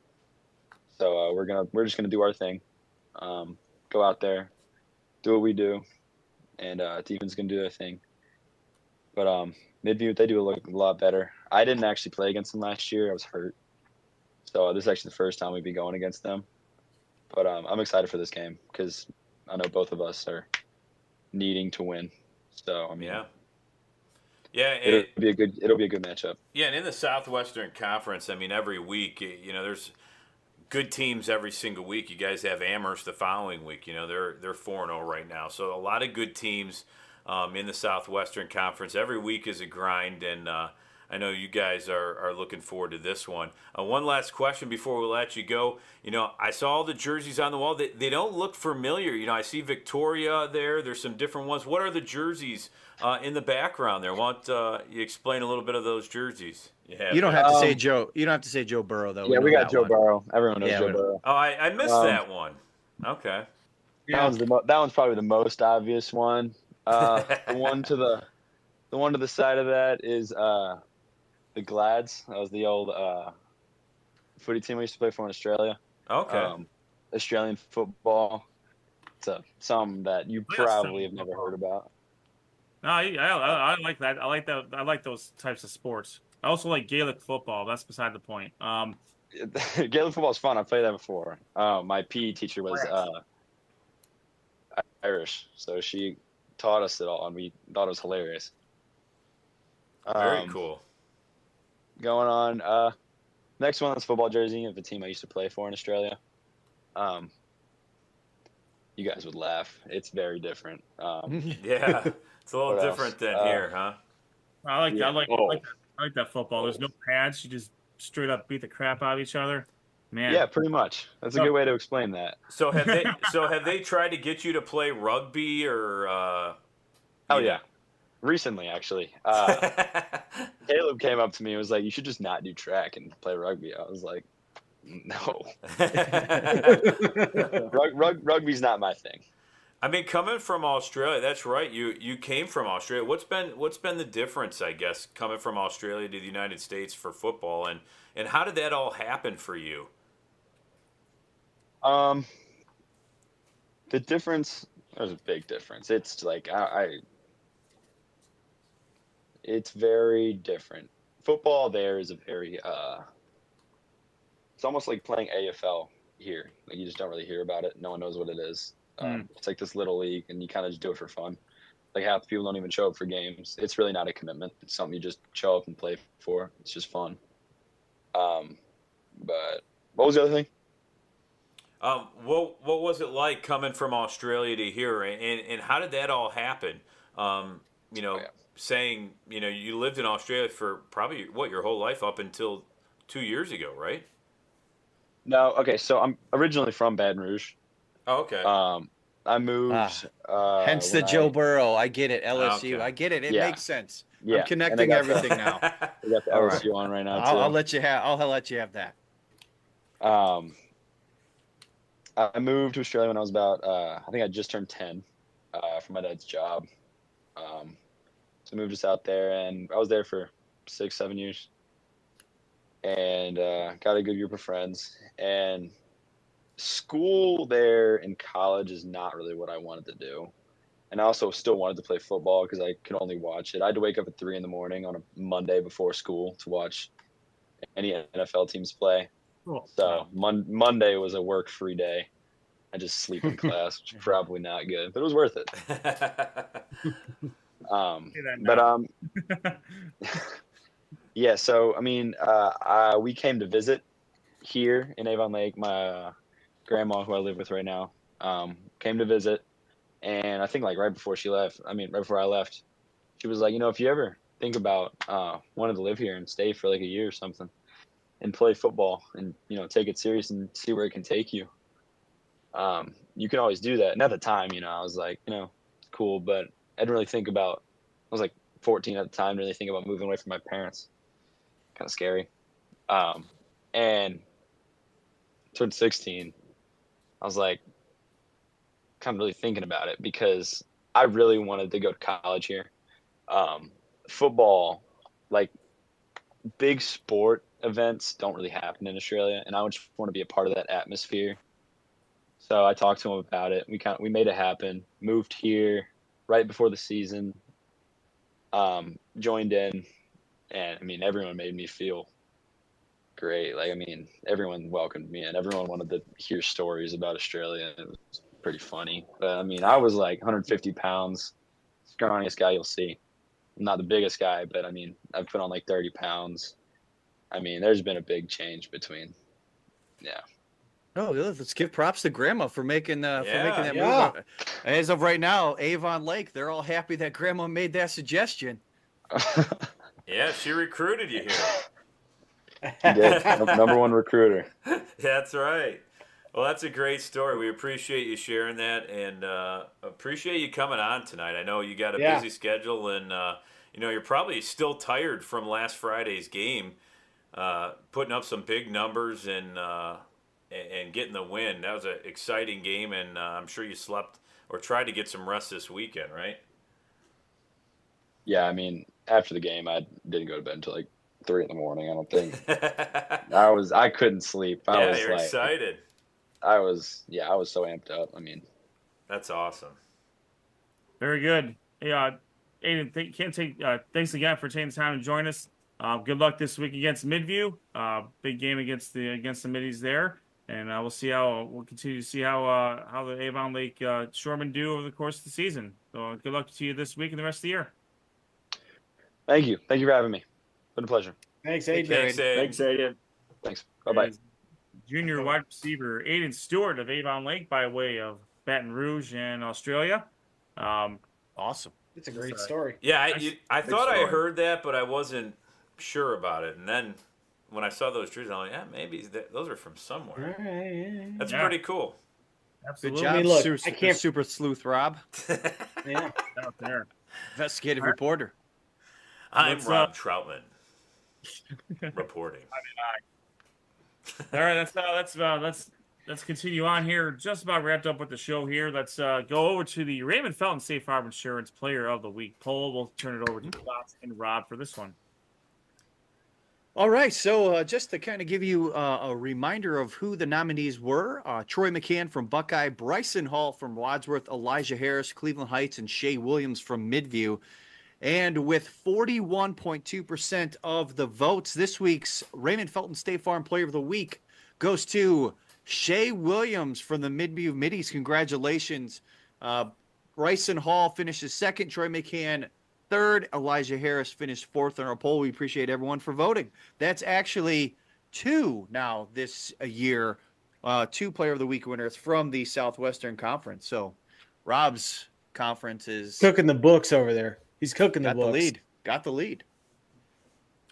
So we're just going to do our thing. Go out there, do what we do, and defense going to do their thing. But Midview, they do look a lot better. I didn't actually play against them last year. I was hurt. So this is actually the first time we'd be going against them. But I'm excited for this game because I know both of us are needing to win. So I mean, it'll be a good matchup. Yeah, and in the Southwestern Conference, I mean, every week, you know, there's good teams every single week. You guys have Amherst the following week. You know, they're 4-0 right now, so a lot of good teams in the Southwestern Conference. Every week is a grind, and I know you guys are looking forward to this one. One last question before we let you go. You know, I saw all the jerseys on the wall. They don't look familiar. You know, I see Victoria there. There's some different ones. What are the jerseys in the background there? Why don't you explain a little bit of those jerseys? You don't have to say Joe. You don't have to say Joe Burrow though. Yeah, we got Joe Burrow. Everyone knows Joe Burrow. Oh, I missed that one. Okay. Yeah. That one's probably the most obvious one. The one to the side of that is the Glads. That was the old footy team we used to play for in Australia. Okay. Australian football. It's something that you probably have never heard about. No, I like that. I like that. I like those types of sports. I also like Gaelic football. That's beside the point. Gaelic football is fun. I played that before. My PE teacher was Irish, so she taught us it all, and we thought it was hilarious. Very cool. Going on, next one is football jersey of the team I used to play for in Australia. You guys would laugh. It's very different. Yeah, it's a little different than here, huh? I like that football. There's no pads. You just straight up beat the crap out of each other. Man. Yeah, pretty much. That's a good way to explain that. So have they tried to get you to play rugby or? Oh yeah, recently actually. Caleb came up to me and was like, "You should just not do track and play rugby." I was like, "No, rugby's not my thing." I mean, coming from Australia, that's right. You came from Australia. What's been the difference, I guess, coming from Australia to the United States for football, and how did that all happen for you? The difference, there's a big difference. It's like it's very different. Football there is a very it's almost like playing AFL here. Like you just don't really hear about it. No one knows what it is. It's like this little league, and you kind of just do it for fun. Like half the people don't even show up for games. It's really not a commitment. It's something you just show up and play for. It's just fun. But what was the other thing? What was it like coming from Australia to here, and how did that all happen? Saying you lived in Australia for probably your whole life up until 2 years ago, right? No, okay. So I'm originally from Baton Rouge. Oh, okay. I moved. Hence the Joe Burrow. I get it. LSU. Okay. I get it. It Yeah. makes sense. Yeah, I'm connecting everything now. We got the LSU on right now too. I'll let you have. I'll let you have that. I moved to Australia when I was about, I think I just turned 10 for my dad's job. So I moved us out there, and I was there for 6-7 years, and got a good group of friends. And school there in college is not really what I wanted to do. And I also still wanted to play football because I could only watch it. I had to wake up at 3 a.m. on a Monday before school to watch any NFL teams play. Cool. So Monday was a work-free day. I just sleep in class, which is probably not good, but it was worth it. Yeah. So I mean, we came to visit here in Avon Lake. My grandma, who I live with right now, came to visit, and I think like right before I left, she was like, if you ever think about wanting to live here and stay for like a year or something, and play football and take it serious and see where it can take you, you can always do that. And at the time, I was like, it's cool, but I didn't really think about. I was like 14 at the time. Didn't really think about moving away from my parents. Kind of scary. And turned 16. I was like, kind of really thinking about it because I really wanted to go to college here. Football, like big sport events, don't really happen in Australia, and I just want to be a part of that atmosphere. So I talked to him about it. We made it happen. Moved here right before the season. Joined in, and I mean everyone made me feel great. Like everyone welcomed me, and everyone wanted to hear stories about Australia. It was pretty funny. But I mean, I was like 150 pounds, scrawniest guy you'll see. I'm not the biggest guy, but I mean, I've put on like 30 pounds. I mean, there's been a big change between. Yeah. No, let's give props to Grandma for making that move. As of right now, Avon Lake, they're all happy that Grandma made that suggestion. Yeah, she recruited you here. She did. Number one recruiter. That's right. Well, that's a great story. We appreciate you sharing that, and appreciate you coming on tonight. I know you got a busy schedule, and you're probably still tired from last Friday's game, putting up some big numbers and getting the win. That was an exciting game, and I'm sure you slept or tried to get some rest this weekend, right? Yeah, I mean, after the game, I didn't go to bed until like 3 a.m. I don't think. I couldn't sleep. You're excited. I was so amped up. I mean, that's awesome. Very good. Yeah, Aidan, thanks again for taking the time to join us. Good luck this week against Midview. Big game against the Middies there. And we'll continue to see how the Avon Lake Shoremen do over the course of the season. So good luck to you this week and the rest of the year. Thank you. Thank you for having me. Been a pleasure. Thanks, Aidan. Thanks, Aidan. Thanks. Bye-bye. Junior wide receiver Aidan Stewart of Avon Lake by way of Baton Rouge in Australia. Awesome. It's a great story. Yeah, I thought I heard that, but I wasn't sure about it. And then when I saw those trees, I'm like, maybe those are from somewhere. That's pretty cool. Absolutely. Good job, super sleuth Rob. Yeah, out there. Investigative reporter. I'm Rob Troutman reporting. All right, let's continue on here. Just about wrapped up with the show here. Let's go over to the Raymond Felton Safe Harbor Insurance Player of the Week poll. We'll turn it over to Scott and Rob for this one. All right, so just to kind of give you a reminder of who the nominees were, Troy McCann from Buckeye, Bryson Hall from Wadsworth, Elijah Harris, Cleveland Heights, and Shea Williams from Midview. And with 41.2% of the votes, this week's Raymond Felton State Farm Player of the Week goes to Shea Williams from the Midview Middies. Congratulations. Bryson Hall finishes second, Troy McCann third, Elijah Harris finished fourth on our poll. We appreciate everyone for voting. That's actually two now this year, two Player of the Week winners from the Southwestern Conference. So Rob's conference is cooking the books over there. He's cooking the books. Got the lead.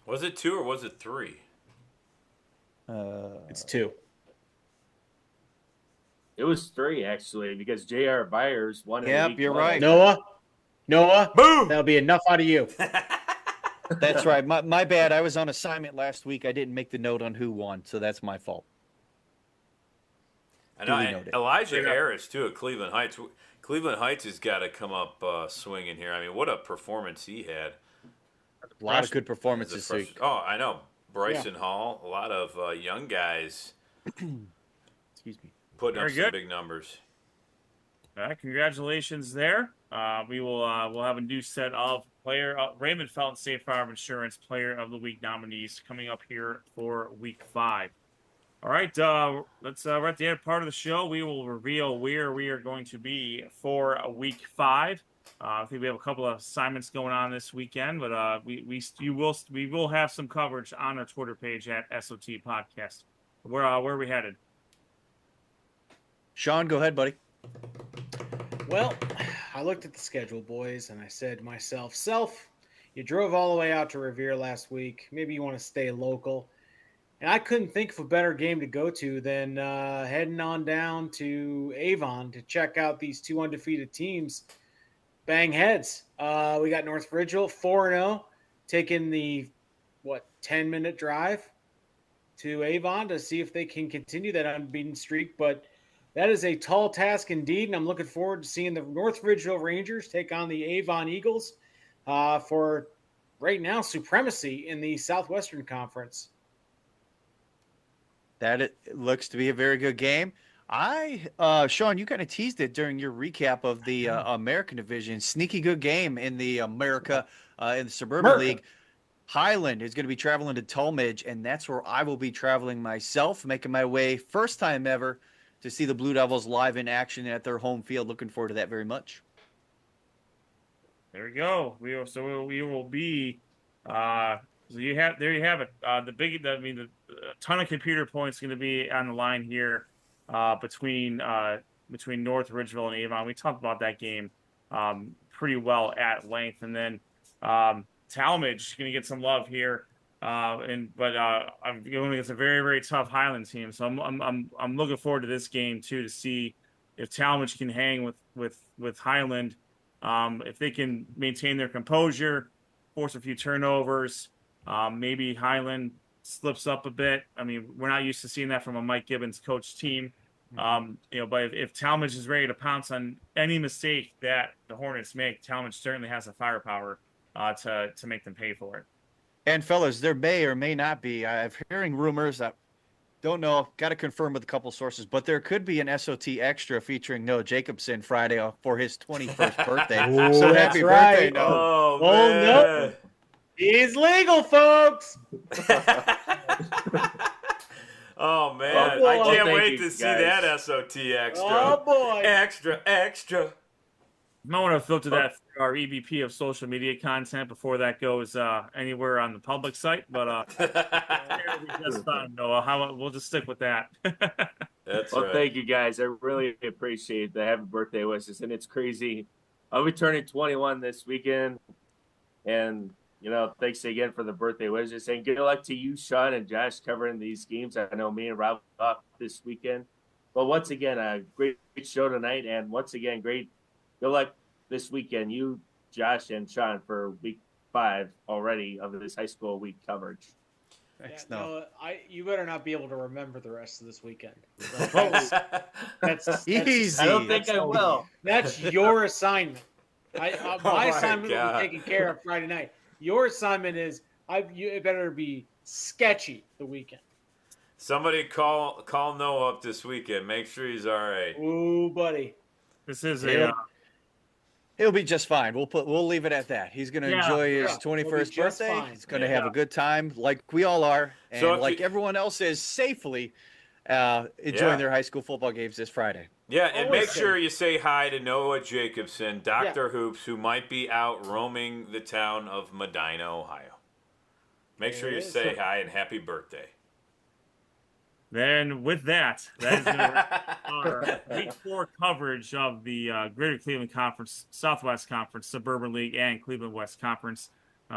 Was it 2 or was it 3? It's 2. It was 3 actually, because J.R. Byers won. Yep, you're right. Noah, boom. That'll be enough out of you. That's right. My bad. I was on assignment last week. I didn't make the note on who won, so that's my fault. I know. Elijah Harris too at Cleveland Heights. Cleveland Heights has got to come up swinging here. I mean, what a performance he had. A lot of good performances. Oh, I know. Bryson Hall, a lot of young guys. Excuse me. Putting up some big numbers. All right, congratulations there. We'll have a new set of Raymond Felton State Farm Insurance Player of the Week nominees coming up here for Week 5. All right, we're at the end part of the show. We will reveal where we are going to be for Week 5. I think we have a couple of assignments going on this weekend, but we will have some coverage on our Twitter page at SOT Podcast. Where are we headed? Sean, go ahead, buddy. Well, I looked at the schedule, boys, and I said to myself, you drove all the way out to Revere last week. Maybe you want to stay local. And I couldn't think of a better game to go to than heading on down to Avon to check out these two undefeated teams bang heads. We got North Ridgeville 4-0, taking the 10-minute drive to Avon to see if they can continue that unbeaten streak. But that is a tall task indeed, and I'm looking forward to seeing the North Ridgeville Rangers take on the Avon Eagles for right now supremacy in the Southwestern Conference. It looks to be a very good game. Sean, you kind of teased it during your recap of the American Division. Sneaky good game in the in the Suburban League. Highland is going to be traveling to Talmadge, and that's where I will be traveling myself, making my way first time ever to see the Blue Devils live in action at their home field. Looking forward to that very much. There we go. We will be. So you have it. The ton of computer points going to be on the line here between North Ridgeville and Avon. We talked about that game pretty well at length, and then Talmadge going to get some love here. I'm going against a very, very tough Highland team, so I'm looking forward to this game too, to see if Talmadge can hang with Highland, if they can maintain their composure, force a few turnovers. Maybe Highland slips up a bit. I mean, we're not used to seeing that from a Mike Gibbons coach team. But if Talmadge is ready to pounce on any mistake that the Hornets make, Talmadge certainly has the firepower to make them pay for it. And fellas, there may or may not be. I'm hearing rumors. I don't know. Got to confirm with a couple sources, but there could be an SOT extra featuring Noah Jacobson Friday for his 21st birthday. Ooh, so happy birthday, Noah! Oh no, he's legal, folks. Oh man, I can't wait to see that SOT extra. Oh boy, extra. I want to filter that through our EVP of social media content before that goes anywhere on the public site. But we'll just stick with that. That's well, right. Thank you guys. I really appreciate the happy birthday wishes, and it's crazy. I'll be turning 21 this weekend, and thanks again for the birthday wishes, and good luck to you, Sean and Josh, covering these games. I know me and Rob off this weekend, but once again, a great show tonight, and once again, good luck this weekend, you, Josh, and Sean, for Week 5 already of this high school week coverage. Thanks, you better not be able to remember the rest of this weekend. That's easy. I don't think I will. That's your assignment. My assignment will be taken care of Friday night. Your assignment is it better be sketchy the weekend. Somebody call Noah up this weekend. Make sure he's all right. Ooh, buddy. This is He'll be just fine. We'll leave it at that. He's going to enjoy his 21st birthday. Fine. He's going to have a good time, like we all are, and So like everyone else is safely enjoying their high school football games this Friday. Yeah, and make sure you say hi to Noah Jacobson, Dr. Hoops, who might be out roaming the town of Medina, Ohio. Make sure you say hi and happy birthday. Then with that is going to our Week 4 coverage of the Greater Cleveland Conference, Southwest Conference, Suburban League, and Cleveland West Conference.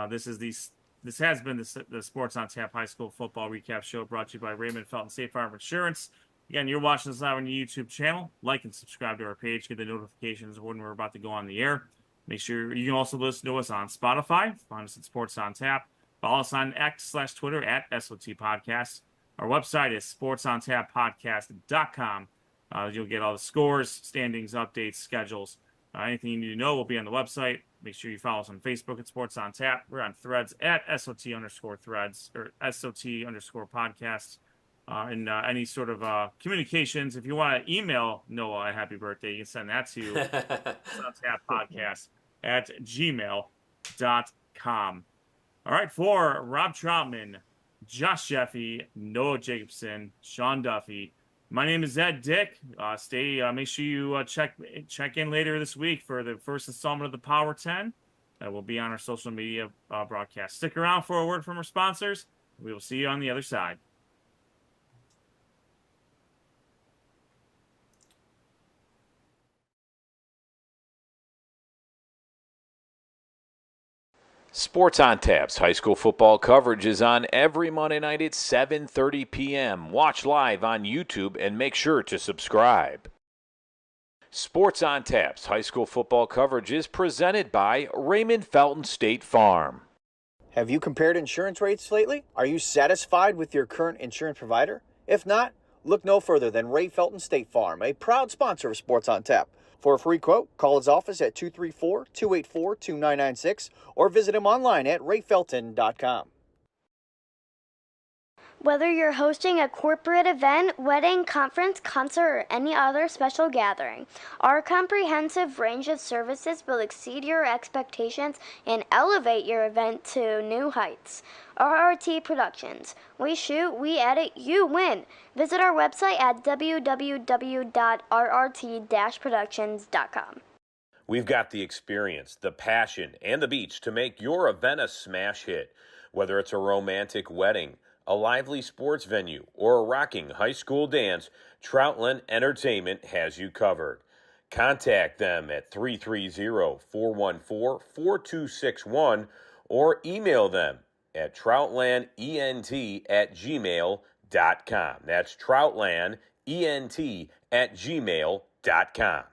This has been the Sports on Tap High School Football Recap Show, brought to you by Raymond Felton State Farm Insurance. Again, you're watching us live on the YouTube channel. Like and subscribe to our page. Get the notifications when we're about to go on the air. Make sure you can also listen to us on Spotify. Find us at Sports on Tap. Follow us on X/Twitter at SOT Podcast. Our website is sportsontappodcast.com. You'll get all the scores, standings, updates, schedules. Anything you need to know will be on the website. Make sure you follow us on Facebook at Sports on Tap. We're on Threads at SOT_Threads or SOT_Podcasts. And any sort of communications, if you want to email Noah a happy birthday, you can send that to sportsontappodcast@gmail.com. All right, for Rob Troutman, Josh Jeffy, Noah Jacobson, Sean Duffy. My name is Ed Dick. Make sure you check in later this week for the first installment of the Power 10. That will be on our social media broadcast. Stick around for a word from our sponsors. We will see you on the other side. Sports on Tap's high school football coverage is on every Monday night at 7:30 p.m. Watch live on YouTube and make sure to subscribe. Sports on Tap's high school football coverage is presented by Raymond Felton State Farm. Have you compared insurance rates lately? Are you satisfied with your current insurance provider? If not, look no further than Ray Felton State Farm, a proud sponsor of Sports on Tap. For a free quote, call his office at 234-284-2996 or visit him online at rayfelton.com. Whether you're hosting a corporate event, wedding, conference, concert, or any other special gathering, our comprehensive range of services will exceed your expectations and elevate your event to new heights. RRT Productions. We shoot, we edit, you win. Visit our website at www.rrt-productions.com. We've got the experience, the passion, and the beach to make your event a smash hit. Whether it's a romantic wedding, a lively sports venue, or a rocking high school dance, Troutland Entertainment has you covered. Contact them at 330-414-4261 or email them at troutlandent@gmail.com. That's troutlandent@gmail.com.